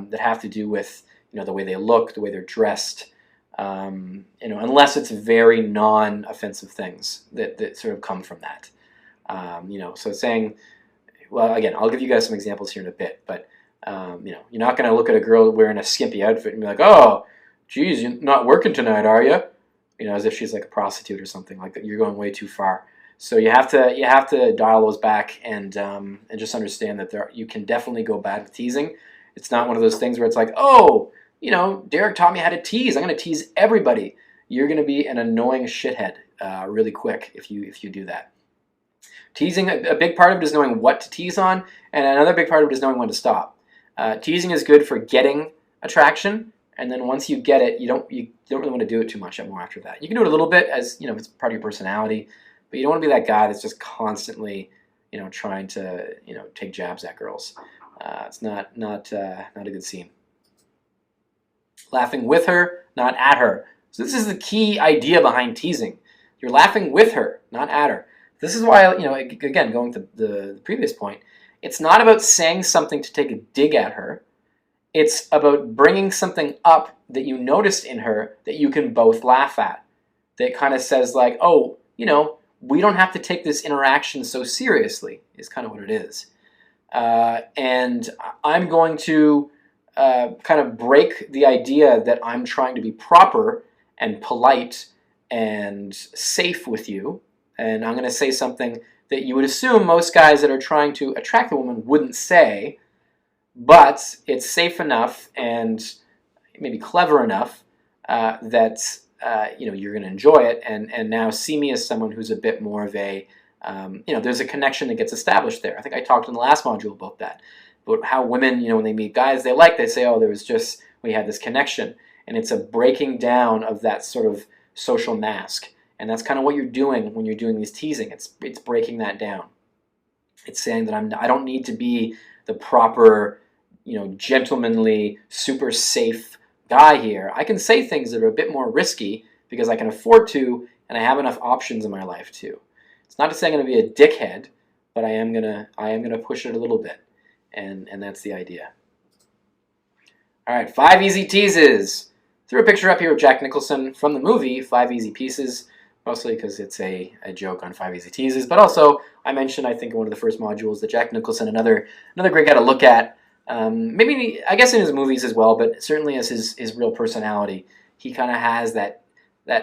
that have to do with the way they look, the way they're dressed. Unless it's very non-offensive things that sort of come from that. So saying, well, again, I'll give you guys some examples here in a bit, but you're not going to look at a girl wearing a skimpy outfit and be like, oh, geez, you're not working tonight, are you? As if she's like a prostitute or something like that. You're going way too far. So you have to dial those back and just understand that you can definitely go bad with teasing. It's not one of those things where it's like, oh, Derek taught me how to tease. I'm going to tease everybody. You're going to be an annoying shithead really quick if you do that. Teasing, a big part of it is knowing what to tease on, and another big part of it is knowing when to stop. Teasing is good for getting attraction, and then once you get it, you don't really want to do it too much more after that. You can do it a little bit as if it's part of your personality, but you don't want to be that guy that's just constantly trying to take jabs at girls. It's not a good scene. Laughing with her, not at her. So this is the key idea behind teasing. You're laughing with her, not at her. This is why, again, going to the previous point, it's not about saying something to take a dig at her. It's about bringing something up that you noticed in her that you can both laugh at. That kind of says like, oh, we don't have to take this interaction so seriously, is kind of what it is. And I'm going to kind of break the idea that I'm trying to be proper and polite and safe with you. And I'm going to say something that you would assume most guys that are trying to attract a woman wouldn't say, but it's safe enough and maybe clever enough that you're going to enjoy it, and now see me as someone who's a bit more of a there's a connection that gets established there. I think I talked in the last module about that, about how women when they meet guys they say, oh, we had this connection, and it's a breaking down of that sort of social mask. And that's kind of what you're doing when you're doing these teasing. It's breaking that down. It's saying that I don't need to be the proper, gentlemanly, super safe guy here. I can say things that are a bit more risky because I can afford to, and I have enough options in my life too. It's not to say I'm going to be a dickhead, but I am gonna push it a little bit, and that's the idea. All right, 5 easy teases. Threw a picture up here of Jack Nicholson from the movie 5 Easy Pieces. Mostly because it's a joke on 5 easy teases, but also I mentioned, I think in one of the first modules, that Jack Nicholson, another great guy to look at. Maybe I guess in his movies as well, but certainly as his real personality, he kind of has that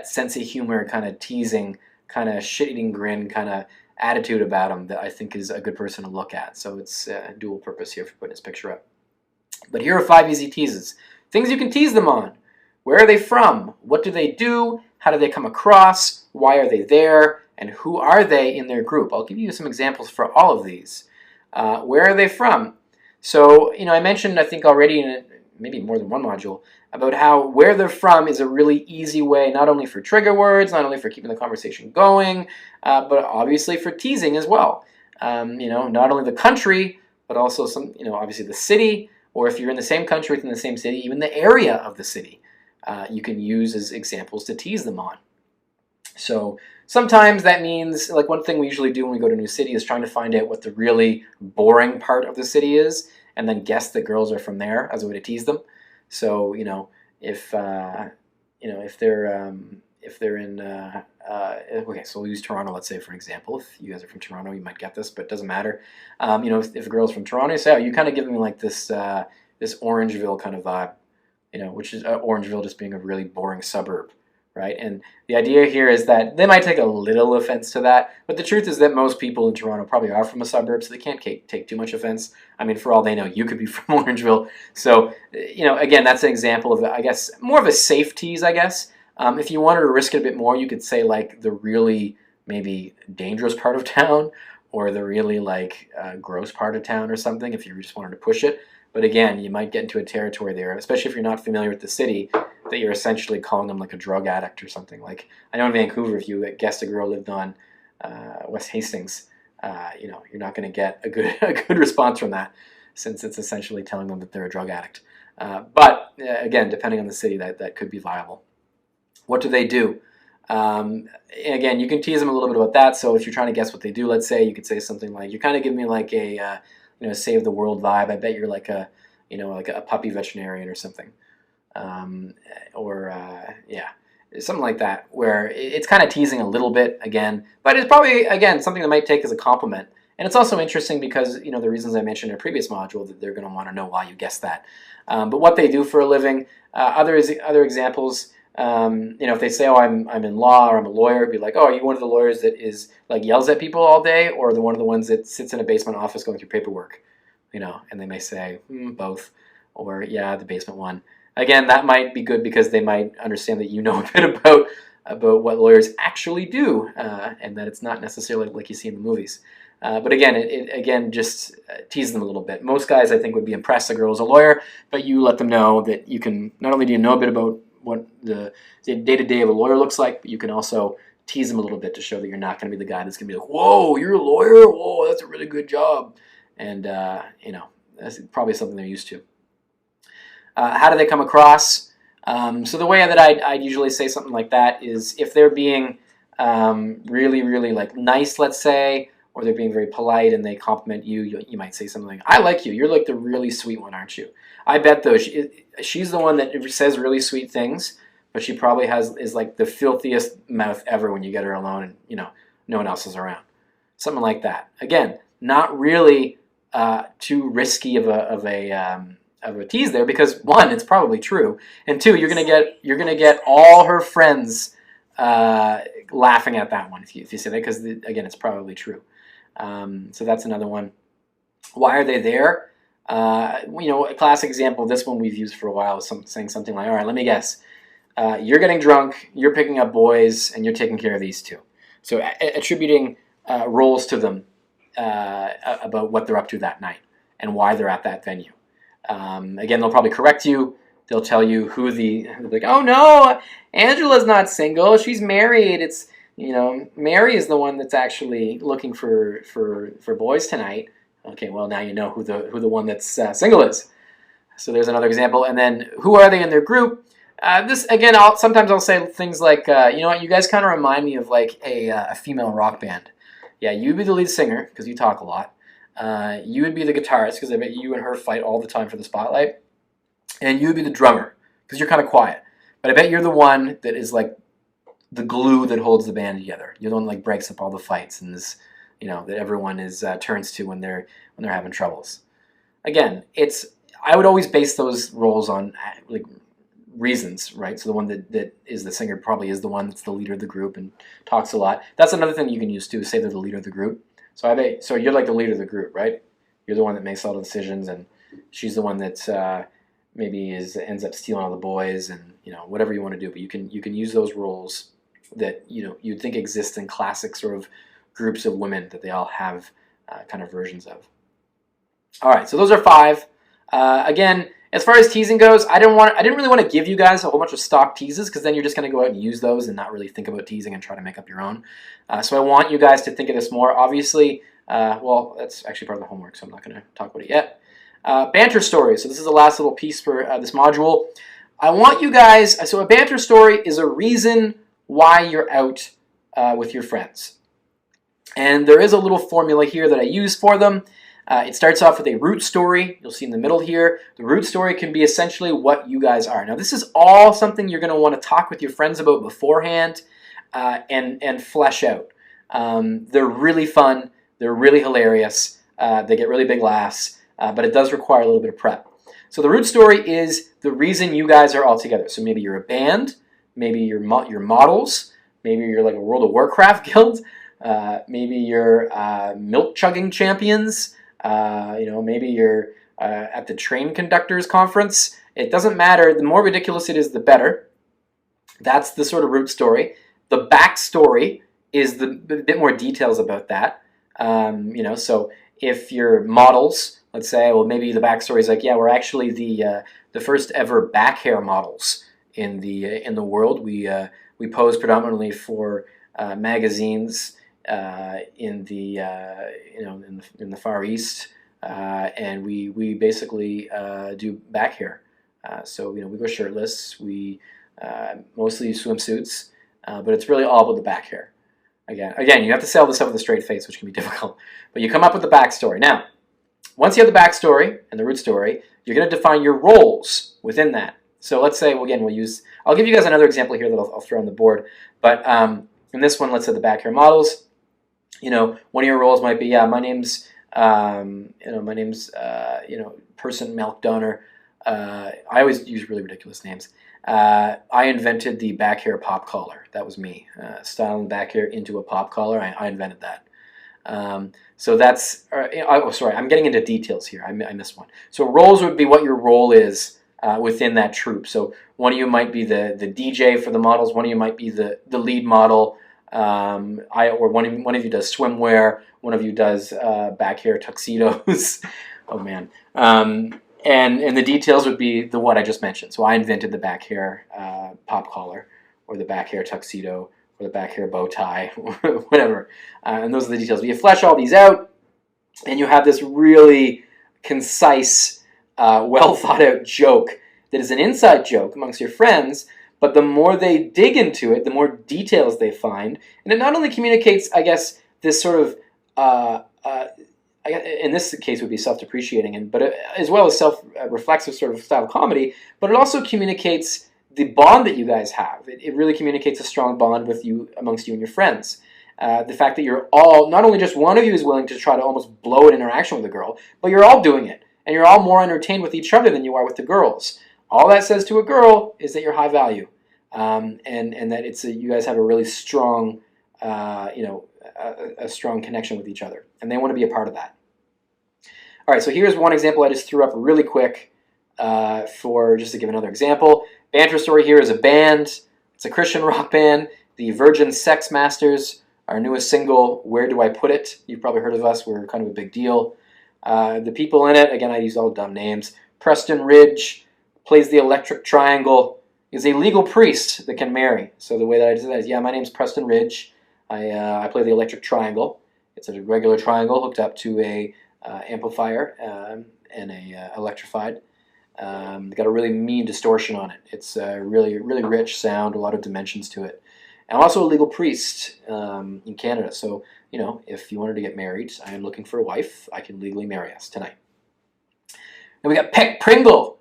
sense of humor, kind of teasing, kind of shit-eating grin, kind of attitude about him that I think is a good person to look at. So it's a dual purpose here for putting his picture up. But here are 5 easy teases, things you can tease them on. Where are they from? What do they do? How do they come across? Why are they there? And who are they in their group? I'll give you some examples for all of these. Where are they from? So, I mentioned, I think already in maybe more than one module, about how where they're from is a really easy way, not only for trigger words, not only for keeping the conversation going, but obviously for teasing as well. Not only the country, but also obviously the city, or if you're in the same country within the same city, even the area of the city, you can use as examples to tease them on. So sometimes that means, like one thing we usually do when we go to a new city is trying to find out what the really boring part of the city is, and then guess that girls are from there as a way to tease them. So if they're in okay, so we'll use Toronto, let's say, for an example. If you guys are from Toronto, you might get this, but it doesn't matter. If a girl's from Toronto, you say, oh, you kind of give me like this Orangeville kind of vibe, which is Orangeville just being a really boring suburb, right? And the idea here is that they might take a little offense to that, but the truth is that most people in Toronto probably are from a suburb, so they can't take too much offense. I mean, for all they know, you could be from Orangeville. So, again, that's an example of, I guess, more of a safe tease, I guess. If you wanted to risk it a bit more, you could say like the really maybe dangerous part of town, or the really like gross part of town or something, if you just wanted to push it. But again, you might get into a territory there, especially if you're not familiar with the city, that you're essentially calling them like a drug addict or something. Like I know in Vancouver, if you guessed a girl lived on West Hastings, you're not going to get a good response from that, since it's essentially telling them that they're a drug addict. But again, depending on the city, that could be viable. What do they do? Again, you can tease them a little bit about that. So if you're trying to guess what they do, let's say you could say something like, "You're kind of giving me like a save the world vibe. I bet you're like a puppy veterinarian or something." Something like that, where it's kind of teasing a little bit again, but it's probably, again, something that might take as a compliment. And it's also interesting because, the reasons I mentioned in a previous module, that they're going to want to know why you guessed that. But what they do for a living, other examples, if they say, "Oh, I'm in law," or "I'm a lawyer," it'd be like, "Oh, are you one of the lawyers that is like yells at people all day, or one of the ones that sits in a basement office going through paperwork?" And they may say, "Both," or "Yeah, the basement one." Again, that might be good because they might understand that you know a bit about what lawyers actually do, and that it's not necessarily like you see in the movies. But again, it just teases them a little bit. Most guys, I think, would be impressed the girl is a lawyer, but you let them know that you can, not only do you know a bit about what the day-to-day of a lawyer looks like, but you can also tease them a little bit to show that you're not going to be the guy that's going to be like, "Whoa, you're a lawyer? Whoa, that's a really good job." And, that's probably something they're used to. How do they come across? So the way that I'd usually say something like that is if they're being really, really like nice, let's say, or they're being very polite and they compliment you, you might say something like, "I like you. You're like the really sweet one, aren't you? I bet though she's the one that says really sweet things, but she probably is like the filthiest mouth ever when you get her alone and no one else is around." Something like that. Again, not really too risky of a tease there, because one, it's probably true, and two, you're gonna get all her friends laughing at that one if you say that, because again, it's probably true. So that's another one. Why are they there? A classic example of this one we've used for a while is saying something like, "All right, let me guess. You're getting drunk, you're picking up boys, and you're taking care of these two." So attributing roles to them about what they're up to that night and why they're at that venue. Again, they'll probably correct you. They'll tell you like, "Oh no, Angela's not single. She's married. It's, Mary is the one that's actually looking for boys tonight." Okay, well, now you know who the one that's single is. So there's another example. And then, who are they in their group? This again, sometimes I'll say things like, "You know what? You guys kind of remind me of like a female rock band. Yeah, you'd be the lead singer because you talk a lot. You would be the guitarist because I bet you and her fight all the time for the spotlight. And you would be the drummer because you're kind of quiet. But I bet you're the one that is like the glue that holds the band together. You're the one that like breaks up all the fights and is, that everyone turns to when they're having troubles." Again, I would always base those roles on like reasons, right? So the one that is the singer probably is the one that's the leader of the group and talks a lot. That's another thing you can use too, say they're the leader of the group. So you're like the leader of the group, right? You're the one that makes all the decisions, and she's the one that maybe ends up stealing all the boys, and whatever you want to do. But you can use those roles that you'd think exist in classic sort of groups of women that they all have kind of versions of. All right, so those are 5. Again, As far as teasing goes, I didn't really want to give you guys a whole bunch of stock teases because then you're just going to go out and use those and not really think about teasing and try to make up your own. So I want you guys to think of this more. Obviously, well, that's actually part of the homework, so I'm not going to talk about it yet. Banter stories. So this is the last little piece for this module. I want you guys, so a banter story is a reason why you're out with your friends. And there is a little formula here that I use for them. It starts off with a root story. You'll see in the middle here. The root story can be essentially what you guys are. Now, this is all something you're going to want to talk with your friends about beforehand and flesh out. They're really fun. They're really hilarious. They get really big laughs, but it does require a little bit of prep. So the root story is the reason you guys are all together. So maybe you're a band. Maybe you're models. Maybe you're like a World of Warcraft guild. Maybe you're milk chugging champions. Maybe you're at the train conductors conference. It doesn't matter. The more ridiculous it is, the better. That's the sort of root story. The backstory is a bit more details about that. So if you're models, let's say, well, maybe the backstory is like, yeah, we're actually the first ever back hair models in the world. We pose predominantly for magazines. In the Far East, and we basically do back hair. So we go shirtless. We mostly use swimsuits, but it's really all about the back hair. Again, you have to sell this up with a straight face, which can be difficult. But you come up with the backstory. Now, once you have the backstory and the root story, you're going to define your roles within that. So let's say, I'll give you guys another example here that I'll throw on the board. But in this one, let's say the back hair models. One of your roles might be, my name's person milk donor. I always use really ridiculous names. I invented the back hair pop collar. That was me, styling back hair into a pop collar. I invented that. So that's, I'm getting into details here. I missed one. So roles would be what your role is within that troupe. So one of you might be the DJ for the models. One of you might be the lead model. Or one of you does swimwear, one of you does back hair tuxedos. Oh man. And the details would be the what I just mentioned. So I invented the back hair pop collar, or the back hair tuxedo, or the back hair bow tie, whatever. And those are the details. But you flesh all these out, and you have this really concise, well thought out joke that is an inside joke amongst your friends. But the more they dig into it, the more details they find. And it not only communicates, I guess, this sort of, in this case would be self-depreciating, but as well as self-reflexive sort of style of comedy, but it also communicates the bond that you guys have. It really communicates a strong bond amongst you and your friends. The fact that you're all, not only just one of you is willing to try to almost blow an interaction with a girl, but you're all doing it. And you're all more entertained with each other than you are with the girls. All that says to a girl is that you're high value, and that you guys have a really strong, a strong connection with each other, and they want to be a part of that. All right, so here's one example I just threw up really quick just to give another example. Banter story here is a band. It's a Christian rock band. The Virgin Sex Masters, our newest single, Where Do I Put It? You've probably heard of us. We're kind of a big deal. The people in it, again, I use all dumb names. Preston Ridge plays the electric triangle, is a legal priest that can marry. So the way that I did that is, my name's Preston Ridge. I play the electric triangle. It's a regular triangle hooked up to a amplifier and a electrified. Got a really mean distortion on it. It's a really, really rich sound, a lot of dimensions to it. I'm also a legal priest in Canada. So, if you wanted to get married, I am looking for a wife. I can legally marry us tonight. Then we got Peck Pringle.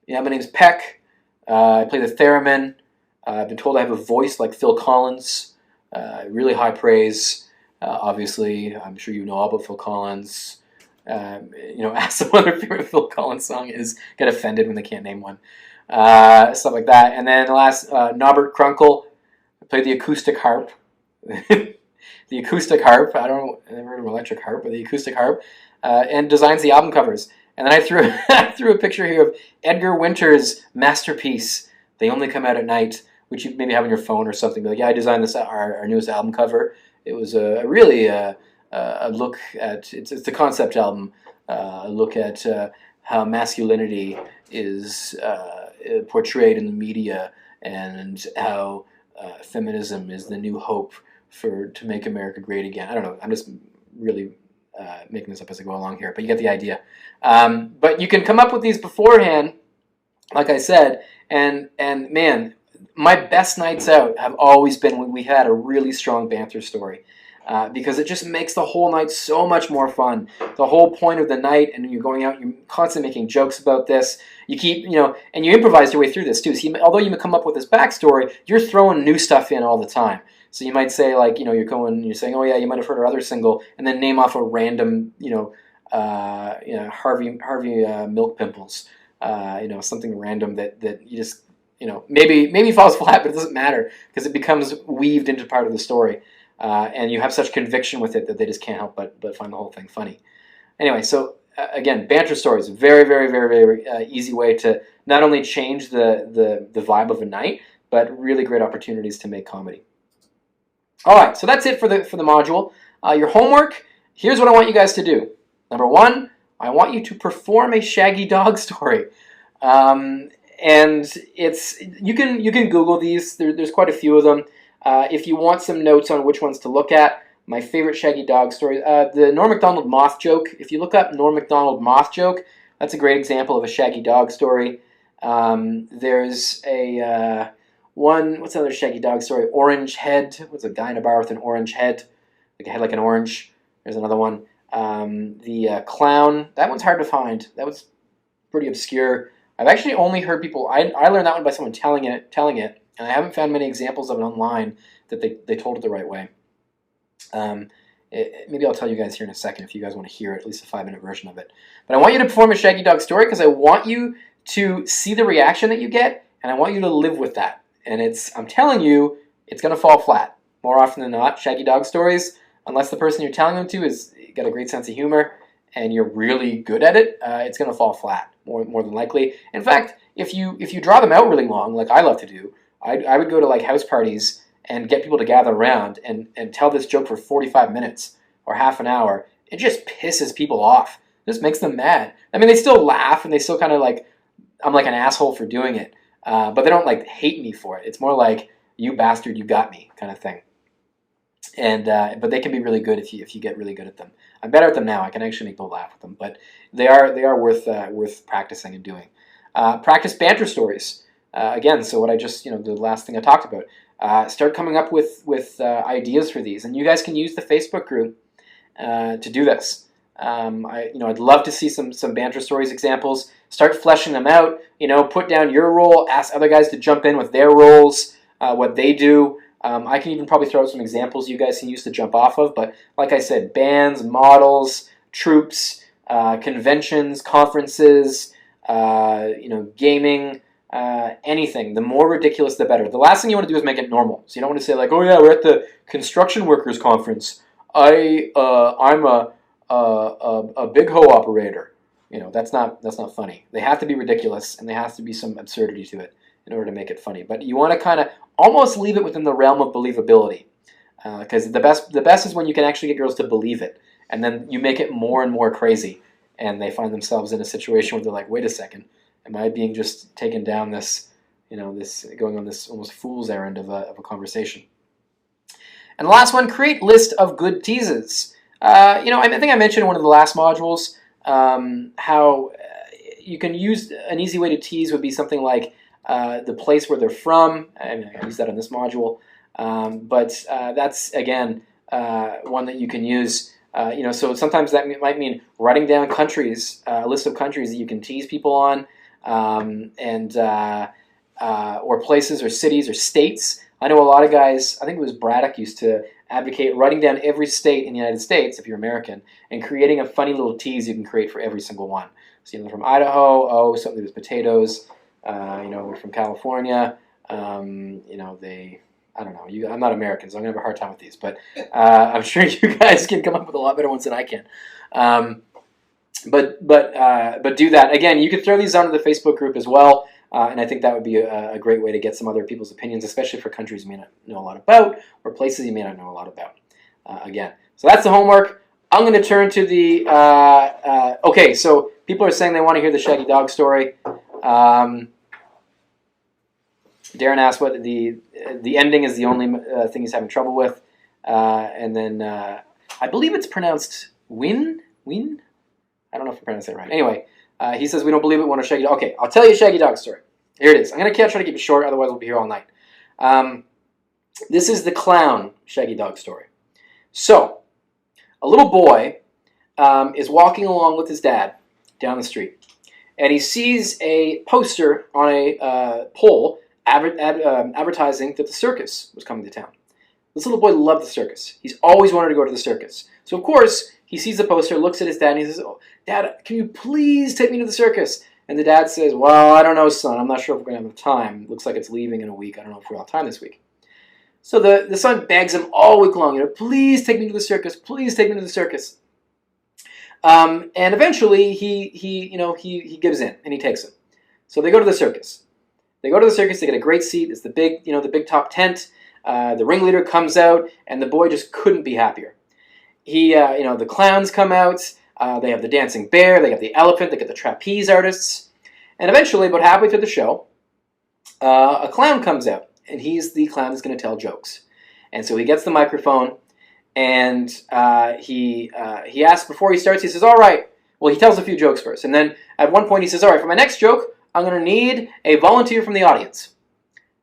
Yeah, my name's Peck. I play the theremin. I've been told I have a voice like Phil Collins. Really high praise. Obviously, I'm sure you know all about Phil Collins. Ask them what their favorite Phil Collins song is. Get offended when they can't name one. Stuff like that. And then the last, Norbert Krunkel. I played the acoustic harp. The acoustic harp. I never heard of electric harp, but the acoustic harp. And designs the album covers. And then I threw a picture here of Edgar Winter's masterpiece, They Only Come Out at Night, which you maybe have on your phone or something. But I designed this our newest album cover. It was a look at, it's the concept album, a look at how masculinity is portrayed in the media, and how feminism is the new hope to make America great again. I don't know. I'm just really making this up as I go along here, but you get the idea. But you can come up with these beforehand, like I said, and man, my best nights out have always been when we had a really strong banter story. Because it just makes the whole night so much more fun. The whole point of the night, and you're going out, you're constantly making jokes about this. You keep, and you improvise your way through this too. So although you may come up with this backstory, you're throwing new stuff in all the time. So you might say, like, you're saying, oh yeah, you might have heard our other single, and then name off a random, Harvey milk pimples, something random that you just, maybe falls flat, but it doesn't matter because it becomes weaved into part of the story. And you have such conviction with it that they just can't help but find the whole thing funny. Anyway, so again, banter stories, very, very, very, very easy way to not only change the vibe of a night, but really great opportunities to make comedy. All right, so that's it for the module. Your homework. Here's what I want you guys to do. Number one, I want you to perform a Shaggy Dog story. And you can Google these. There's quite a few of them. If you want some notes on which ones to look at, my favorite Shaggy Dog story, the Norm Macdonald moth joke. If you look up Norm Macdonald moth joke, that's a great example of a Shaggy Dog story. There's what's another Shaggy Dog story? Orange head. What's a guy in a bar with an orange head? Like a head like an orange. There's another one. The clown. That one's hard to find. That was pretty obscure. I've actually only heard people. I learned that one by someone telling it, and I haven't found many examples of it online that they told it the right way. Maybe I'll tell you guys here in a second if you guys want to hear it, at least a 5-minute version of it. But I want you to perform a Shaggy Dog story because I want you to see the reaction that you get, and I want you to live with that. And I'm telling you, it's going to fall flat. More often than not, Shaggy Dog stories, unless the person you're telling them to has got a great sense of humor and you're really good at it, it's going to fall flat, more than likely. In fact, if you draw them out really long, like I love to do, I would go to like house parties and get people to gather around and tell this joke for 45 minutes or half an hour. It just pisses people off. It just makes them mad. I mean, they still laugh and they still kind of like, I'm like an asshole for doing it. But they don't like hate me for it. It's more like, you bastard, you got me kind of thing. And but they can be really good if you get really good at them. I'm better at them now. I can actually make people laugh with them. But they are worth practicing and doing. Practice banter stories. Again, so what I just, the last thing I talked about. Start coming up with ideas for these. And you guys can use the Facebook group to do this. I'd love to see some banter stories examples. Start fleshing them out. Put down your role. Ask other guys to jump in with their roles, what they do. I can even probably throw out some examples you guys can use to jump off of. But like I said, bands, models, troops, conventions, conferences, gaming, anything. The more ridiculous, the better. The last thing you want to do is make it normal. So you don't want to say like, oh yeah, we're at the construction workers conference. I'm a big hoe operator. That's not funny. They have to be ridiculous, and there has to be some absurdity to it in order to make it funny. But you want to kind of almost leave it within the realm of believability, because the best is when you can actually get girls to believe it, and then you make it more and more crazy, and they find themselves in a situation where they're like, wait a second, am I being just taken down this, going on this almost fool's errand of a conversation? And the last one, create list of good teases. I think I mentioned in one of the last modules how you can use an easy way to tease would be something like the place where they're from. I use that in this module, but that's again one that you can use. So sometimes that might mean writing down countries, a list of countries that you can tease people on, or places or cities or states. I know a lot of guys, I think it was Braddock, used to advocate writing down every state in the United States, if you're American, and creating a funny little tease you can create for every single one. So, from Idaho, something with potatoes, we're from California, I don't know, I'm not American, so I'm going to have a hard time with these, but I'm sure you guys can come up with a lot better ones than I can. But do that. Again, you can throw these onto the Facebook group as well. And I think that would be a great way to get some other people's opinions, especially for countries you may not know a lot about or places you may not know a lot about. Again, so that's the homework. I'm going to turn to the... okay, so People are saying they want to hear the Shaggy Dog story. Darren asked what the ending is the only thing he's having trouble with. And then I believe it's pronounced Win? I don't know if I pronounced it right. Anyway, he says we don't believe it. We want a Shaggy Dog. Okay, I'll tell you a Shaggy Dog story. Here it is. I'm going to try to keep it short, otherwise we'll be here all night. This is the clown Shaggy Dog story. So, a little boy is walking along with his dad down the street, and he sees a poster on a pole advertising that the circus was coming to town. This little boy loved the circus. He's always wanted to go to the circus. So, of course, he sees the poster, looks at his dad, and he says, "Oh, Dad, can you please take me to the circus?" And the dad says, "Well, I don't know, son. I'm not sure if we're going to have time. Looks like it's leaving in a week. I don't know if we'll have time this week." So the son begs him all week long, "Please take me to the circus. Please take me to the circus." And eventually he gives in and he takes him. So they go to the circus. They get a great seat. It's the big top tent. The ringleader comes out, and the boy just couldn't be happier. The clowns come out. They have the dancing bear. They have the elephant. They get the trapeze artists. And eventually, about halfway through the show, a clown comes out. And he's the clown that's going to tell jokes. And so he gets the microphone, and he asks before he starts, he says, "All right." Well, he tells a few jokes first. And then at one point he says, "All right, for my next joke, I'm going to need a volunteer from the audience."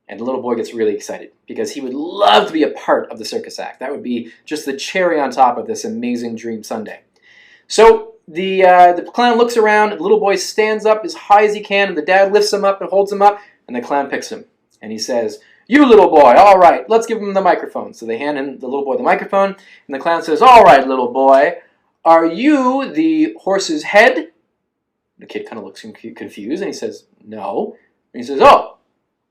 And the little boy gets really excited because he would love to be a part of the circus act. That would be just the cherry on top of this amazing dream Sunday. So the clown looks around, and the little boy stands up as high as he can, and the dad lifts him up and holds him up, and the clown picks him. And he says, "You little boy, all right, let's give him the microphone." So they hand him the little boy the microphone, and the clown says, "All right, little boy, are you the horse's head?" The kid kind of looks confused, and he says, "No." And he says, "Oh,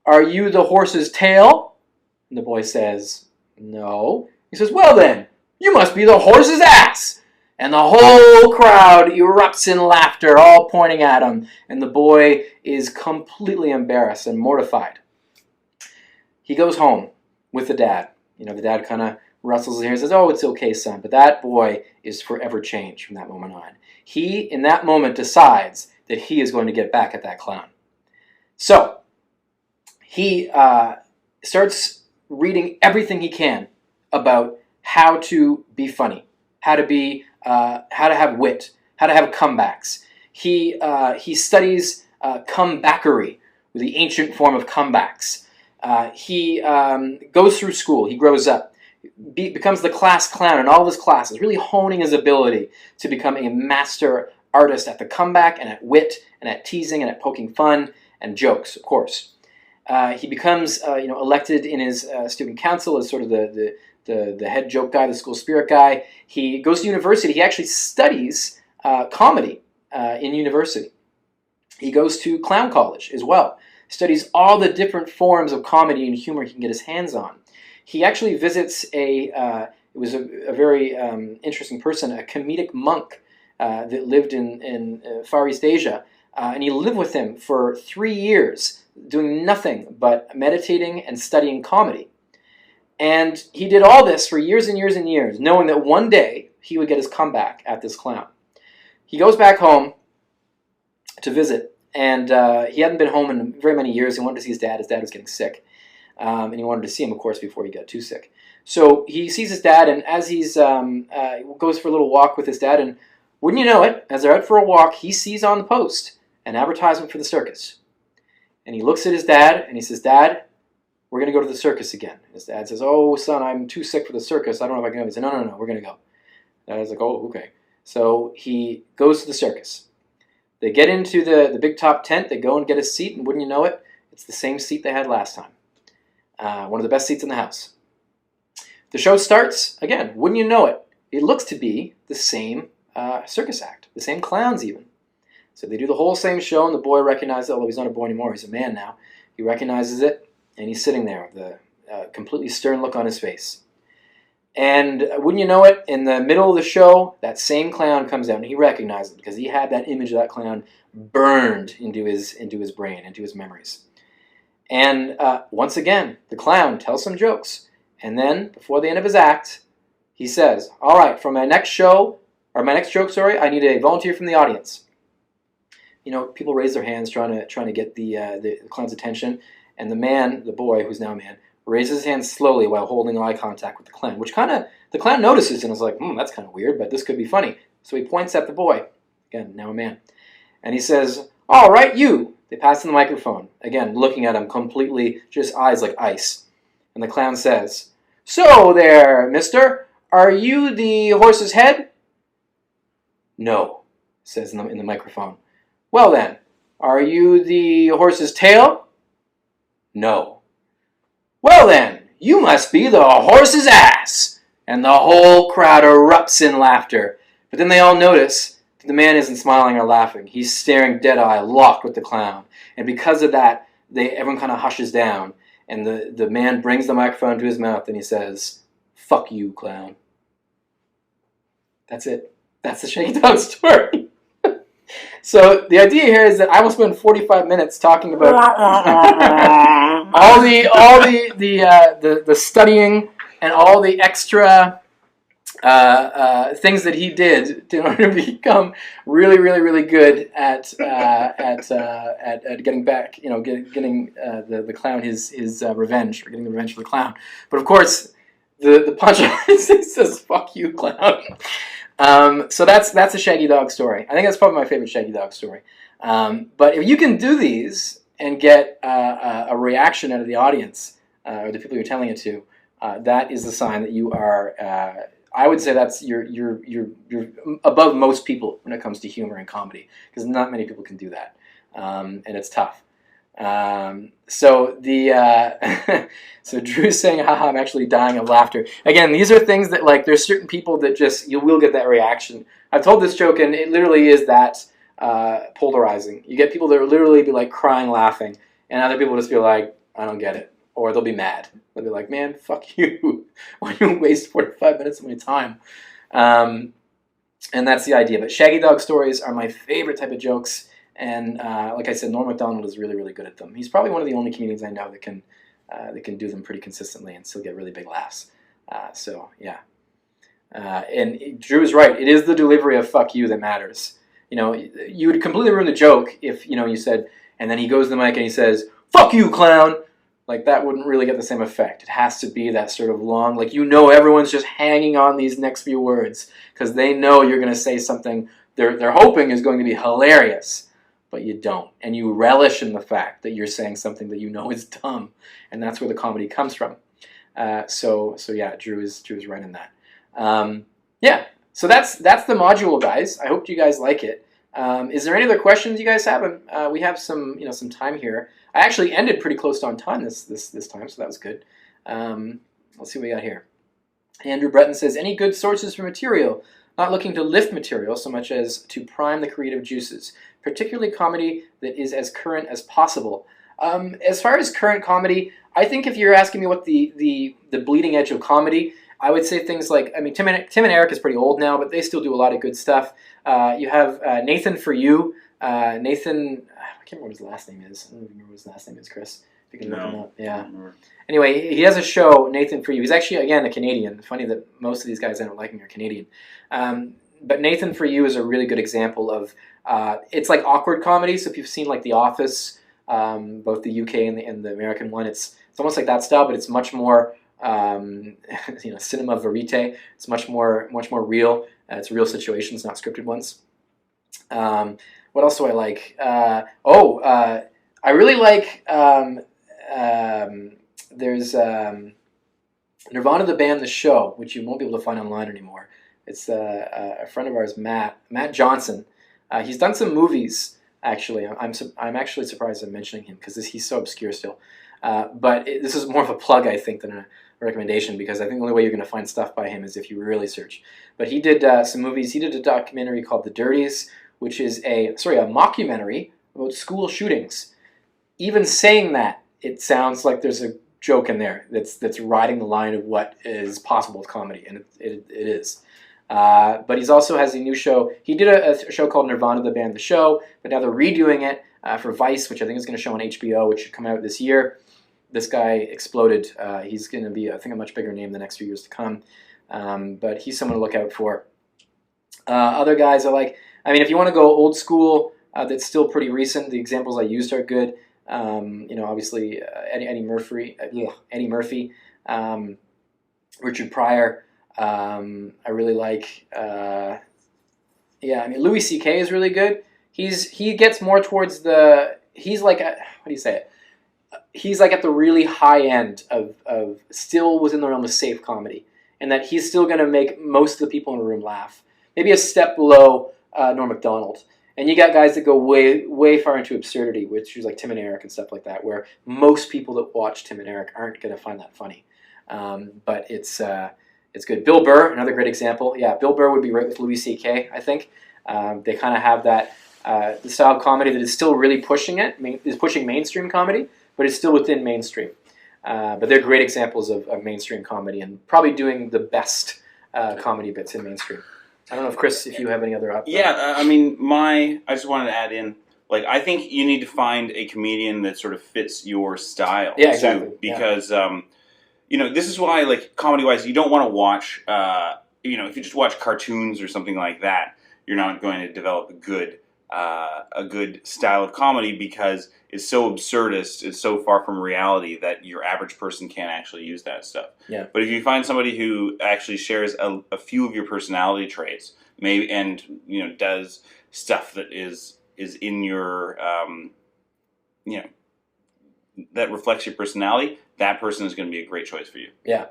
are you the horse's tail?" And the boy says, "No." He says, "Well then, you must be the horse's ass." And the whole crowd erupts in laughter, all pointing at him, and the boy is completely embarrassed and mortified. He goes home with the dad. The dad kind of rustles his hair and says, "Oh, it's okay, son." But that boy is forever changed from that moment on. He, in that moment, decides that he is going to get back at that clown. So, he starts reading everything he can about how to be funny, how to have wit, how to have comebacks. He studies comebackery, the ancient form of comebacks. He goes through school. He grows up, becomes the class clown in all of his classes, really honing his ability to become a master artist at the comeback and at wit and at teasing and at poking fun and jokes, of course. He becomes elected in his student council as sort of the head joke guy, the school spirit guy. He goes to university. He actually studies comedy in university. He goes to clown college as well. Studies all the different forms of comedy and humor he can get his hands on. He actually visits a very interesting person, a comedic monk that lived in Far East Asia, and he lived with him for 3 years, doing nothing but meditating and studying comedy. And he did all this for years and years and years, knowing that one day he would get his comeback at this clown. He goes back home to visit, and he hadn't been home in very many years. He wanted to see his dad. His dad was getting sick, and he wanted to see him, of course, before he got too sick. So he sees his dad, and as he's goes for a little walk with his dad, and wouldn't you know it, as they're out for a walk, he sees on the post an advertisement for the circus. And he looks at his dad, and he says, "Dad, we're going to go to the circus again." His dad says, "Oh, son, I'm too sick for the circus. I don't know if I can go." He said, No, we're going to go. Dad's like, "Oh, okay." So he goes to the circus. They get into the big top tent. They go and get a seat, and wouldn't you know it, it's the same seat they had last time. One of the best seats in the house. The show starts. Again, wouldn't you know it, it looks to be the same circus act, the same clowns even. So they do the whole same show, and the boy recognizes it, although he's not a boy anymore, he's a man now. He recognizes it, and he's sitting there with a completely stern look on his face. And wouldn't you know it, in the middle of the show, that same clown comes out, and he recognizes it because he had that image of that clown burned into his brain, into his memories. And once again, the clown tells some jokes, and then, before the end of his act, he says, "All right, for my next joke, I need a volunteer from the audience." people raise their hands trying to get the clown's attention, and the boy who's now a man, raises his hand slowly while holding eye contact with the clown, which the clown notices and is like, that's kind of weird, but this could be funny. So he points at the boy, again, now a man, and he says, "All right, you." They pass him the microphone, again, looking at him completely, just eyes like ice. And the clown says, "So there, mister, are you the horse's head?" "No," says in the microphone. "Well then, are you the horse's tail?" "No." "Well then, you must be the horse's ass." And the whole crowd erupts in laughter. But then they all notice that the man isn't smiling or laughing. He's staring dead-eye, locked with the clown. And because of that, everyone kind of hushes down. And the man brings the microphone to his mouth and he says, "Fuck you, clown." That's it. That's the Shaggy Dog story. So the idea here is that I will spend 45 minutes talking about all the studying and all the extra things that he did in order to become really, really, really good at getting back, getting the clown his revenge, or getting the revenge for the clown. But of course, the punchline says "Fuck you, clown." So that's a Shaggy Dog story. I think that's probably my favorite Shaggy Dog story. But if you can do these and get a reaction out of the audience or the people you're telling it to, that is the sign that you are. I would say that's you're above most people when it comes to humor and comedy, because not many people can do that, and it's tough. So Drew's saying, "Haha, I'm actually dying of laughter." Again, these are things that, like, there's certain people that just, you will get that reaction. I've told this joke, and it literally is that polarizing. You get people that will literally be like crying laughing, and other people just be like, "I don't get it," or they'll be mad. They'll be like, "Man, fuck you. Why do you waste 45 minutes of my time?" And that's the idea. But Shaggy Dog stories are my favorite type of jokes. And like I said, Norm Macdonald is really, really good at them. He's probably one of the only comedians I know that can do them pretty consistently and still get really big laughs. So yeah, and Drew is right. It is the delivery of "fuck you" that matters. You would completely ruin the joke if you said, and then he goes to the mic and he says, "Fuck you, clown." Like, that wouldn't really get the same effect. It has to be that sort of long, like, everyone's just hanging on these next few words because they know you're going to say something they're hoping is going to be hilarious. But you don't, and you relish in the fact that you're saying something that you know is dumb, and that's where the comedy comes from. So yeah, Drew is right in that. Yeah, so that's the module, guys. I hope you guys like it. Is there any other questions you guys have? We have some time here. I actually ended pretty close on time this time, so that was good. Let's see what we got here. Andrew Breton says, "Any good sources for material? Not looking to lift material so much as to prime the creative juices, particularly comedy that is as current as possible." As far as current comedy, I think if you're asking me what the bleeding edge of comedy, I would say things like, Tim and Eric is pretty old now, but they still do a lot of good stuff. You have Nathan For You. Nathan, I can't remember what his last name is. I don't even remember what his last name is, Chris. If you can look him up. Yeah. Anyway, he has a show, Nathan For You. He's actually, again, a Canadian. Funny that most of these guys I don't like are Canadian. But Nathan For You is a really good example of, it's like awkward comedy. So if you've seen like The Office, both the UK and the American one, it's almost like that style, but it's much more, cinema verite. It's much more real. It's real situations, not scripted ones. What else do I like? I really like. There's Nirvana the band, the show, which you won't be able to find online anymore. It's a friend of ours, Matt Johnson. He's done some movies. Actually, I'm actually surprised I'm mentioning him because he's so obscure still. But this is more of a plug, I think, than a recommendation, because I think the only way you're going to find stuff by him is if you really search. But he did some movies. He did a documentary called The Dirties, which is a mockumentary about school shootings. Even saying that, it sounds like there's a joke in there that's riding the line of what is possible with comedy, and it is. But he also has a new show. He did a show called Nirvana the Band, the show, but now they're redoing it for Vice, which I think is going to show on HBO, which should come out this year. This guy exploded. He's going to be, I think, a much bigger name the next few years to come. But he's someone to look out for. Other guys are like, if you want to go old school, that's still pretty recent. The examples I used are good. Obviously Eddie Murphy, Richard Pryor. I really like. Louis C.K. is really good. He gets more towards the. He's like what do you say it? He's like at the really high end of still within the realm of safe comedy, and that he's still going to make most of the people in the room laugh. Maybe a step below Norm Macdonald. And you got guys that go way, way far into absurdity, which is like Tim and Eric and stuff like that, where most people that watch Tim and Eric aren't going to find that funny. But it's good. Bill Burr, another great example. Yeah, Bill Burr would be right with Louis C.K., I think. They kind of have that the style of comedy that is still really pushing mainstream comedy, but it's still within mainstream. But they're great examples of mainstream comedy and probably doing the best comedy bits in mainstream. I don't know if Chris, if you have any other. Yeah, I just wanted to add in, like, I think you need to find a comedian that sort of fits your style. Yeah, exactly. Too, because this is why, like, comedy-wise, you don't want to watch. If you just watch cartoons or something like that, you're not going to develop a good style of comedy because it's so absurdist, it's so far from reality that your average person can't actually use that stuff. Yeah. But if you find somebody who actually shares a few of your personality traits, maybe, and does stuff that is in your that reflects your personality, that person is going to be a great choice for you. Yeah.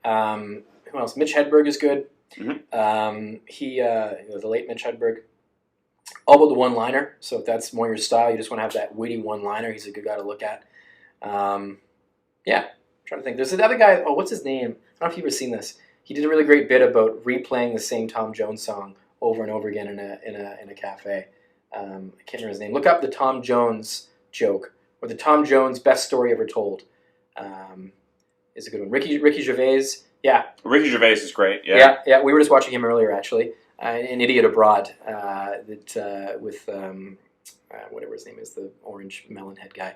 Who else? Mitch Hedberg is good. Mm-hmm. The late Mitch Hedberg. All about the one-liner. So if that's more your style, you just want to have that witty one-liner. He's a good guy to look at. I'm trying to think. There's another guy. Oh, what's his name? I don't know if you've ever seen this. He did a really great bit about replaying the same Tom Jones song over and over again in a cafe. I can't remember his name. Look up the Tom Jones joke or the Tom Jones best story ever told. Is a good one. Ricky Gervais. Yeah. Ricky Gervais is great. Yeah. Yeah. We were just watching him earlier, actually. An Idiot Abroad with whatever his name is, the orange melon head guy.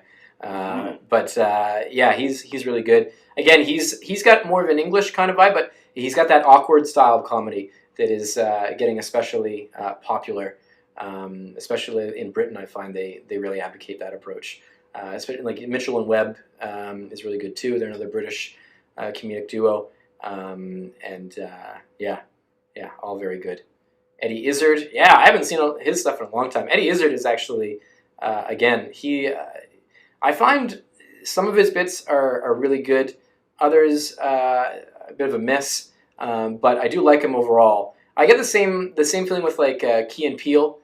He's really good. Again, he's got more of an English kind of vibe, but he's got that awkward style of comedy that is getting especially popular. Especially in Britain, I find they really advocate that approach. Especially like Mitchell and Webb is really good too. They're another British comedic duo, all very good. Eddie Izzard, I haven't seen his stuff in a long time. Eddie Izzard is actually, I find some of his bits are really good. Others, a bit of a miss, but I do like him overall. I get the same feeling with like Key and Peele,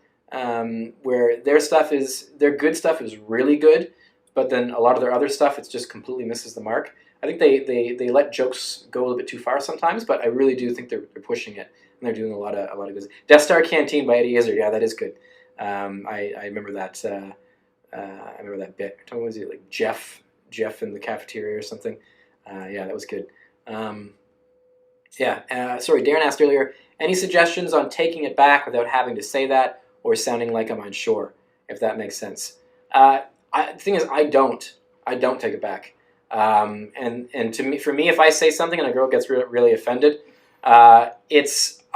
where their good stuff is really good, but then a lot of their other stuff, it just completely misses the mark. I think they let jokes go a little bit too far sometimes, but I really do think they're pushing it. And they're doing a lot of good. Death Star Canteen by Eddie Izzard. Yeah, that is good. I remember that. I remember that bit. What was it, like Jeff in the cafeteria or something? That was good. Sorry, Darren asked earlier. Any suggestions on taking it back without having to say that or sounding like I'm unsure? If that makes sense. The thing is, I don't take it back. And for me, if I say something and a girl gets really offended,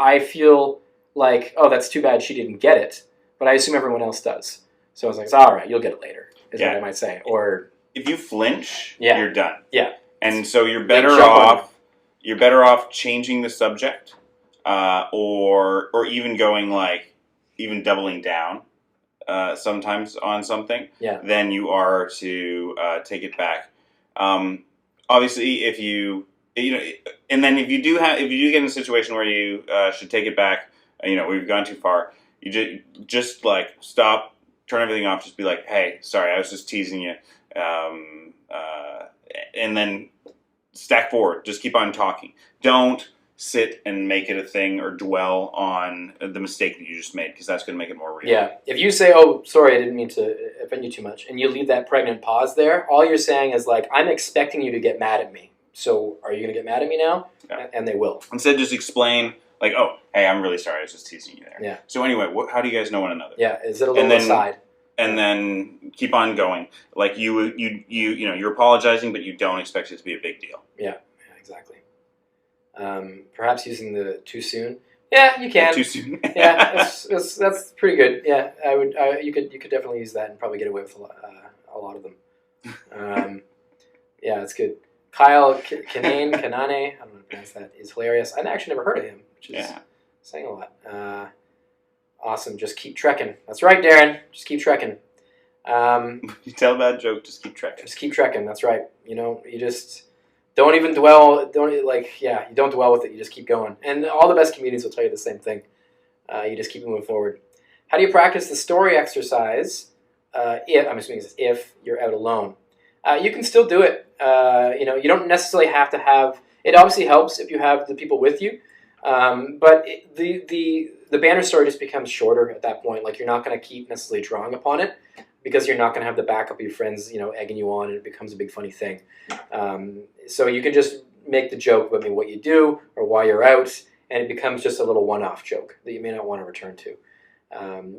I feel like, oh, that's too bad she didn't get it, but I assume everyone else does. So I was like, it's all right, you'll get it later, is what I might say. Or if you flinch, you're done. Yeah. And so you're better off changing the subject, or even going even doubling down, sometimes on something, than you are to take it back. Obviously, if you and then if you do get in a situation where you should take it back, we've gone too far, you just like stop, turn everything off, just be like, hey, sorry, I was just teasing you, and then stack forward, just keep on talking. Don't sit and make it a thing or dwell on the mistake that you just made, because that's going to make it more real. Yeah, if you say, oh, sorry, I didn't mean to offend you too much, and you leave that pregnant pause there, all you're saying is like, I'm expecting you to get mad at me. So are you going to get mad at me now? Yeah. And they will. Instead, just explain, like, oh, hey, I'm really sorry. I was just teasing you there. Yeah. So anyway, how do you guys know one another? Yeah, is it a little aside? And then keep on going. Like you're apologizing, but you don't expect it to be a big deal. Yeah, exactly. Perhaps using the too soon. Yeah, you can. Too soon. Yeah, that's pretty good. Yeah, you could definitely use that and probably get away with a lot of them. Yeah, it's good. Kyle Kanane, I don't know how to pronounce that, is hilarious. I've actually never heard of him, which is saying a lot. Awesome. Just keep trekking. That's right, Darren. Just keep trekking. You tell a bad joke, just keep trekking. Just keep trekking. That's right. You just don't even dwell. You don't dwell with it. You just keep going. And all the best comedians will tell you the same thing. You just keep moving forward. How do you practice the story exercise? If you're out alone, you can still do it. You don't necessarily have to have. It obviously helps if you have the people with you, but the banner story just becomes shorter at that point. Like, you're not going to keep necessarily drawing upon it because you're not going to have the backup of your friends, egging you on, and it becomes a big funny thing. So you can just make the joke about what you do or why you're out, and it becomes just a little one-off joke that you may not want to return to.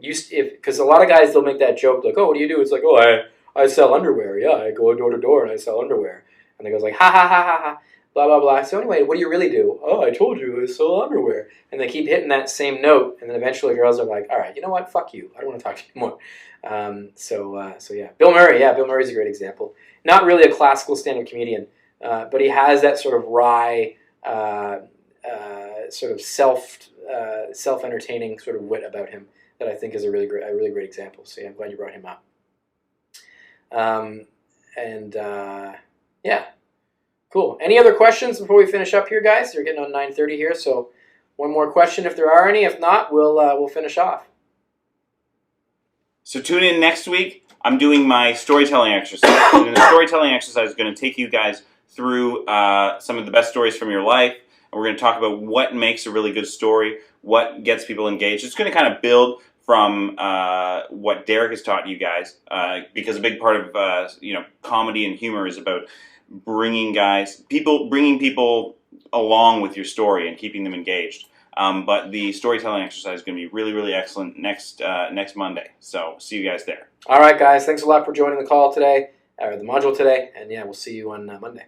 Because a lot of guys, they'll make that joke like, "Oh, what do you do?" It's like, "Oh, I sell underwear. Yeah, I go door to door and I sell underwear." And they goes like, "Ha ha ha ha ha." Blah, blah, blah. So anyway, what do you really do? "Oh, I told you, I sell underwear." And they keep hitting that same note, and then eventually girls are like, "All right, you know what? Fuck you. I don't want to talk to you anymore." So yeah. Bill Murray. Yeah, Bill Murray's a great example. Not really a classical stand-up comedian, but he has that sort of wry, sort of self-entertaining sort of wit about him that I think is a really great example. So yeah, I'm glad you brought him up. Yeah. Cool. Any other questions before we finish up here, guys? We're getting on 9:30 here, so one more question if there are any. If not, we'll finish off. So tune in next week. I'm doing my storytelling exercise. And the storytelling exercise is going to take you guys through some of the best stories from your life. And we're going to talk about what makes a really good story, what gets people engaged. It's going to kind of build from what Derek has taught you guys, because a big part of comedy and humor is about bringing people along with your story and keeping them engaged. But the storytelling exercise is going to be really, really excellent next Monday. So see you guys there. All right, guys. Thanks a lot for joining the call today, or the module today. And yeah, we'll see you on Monday.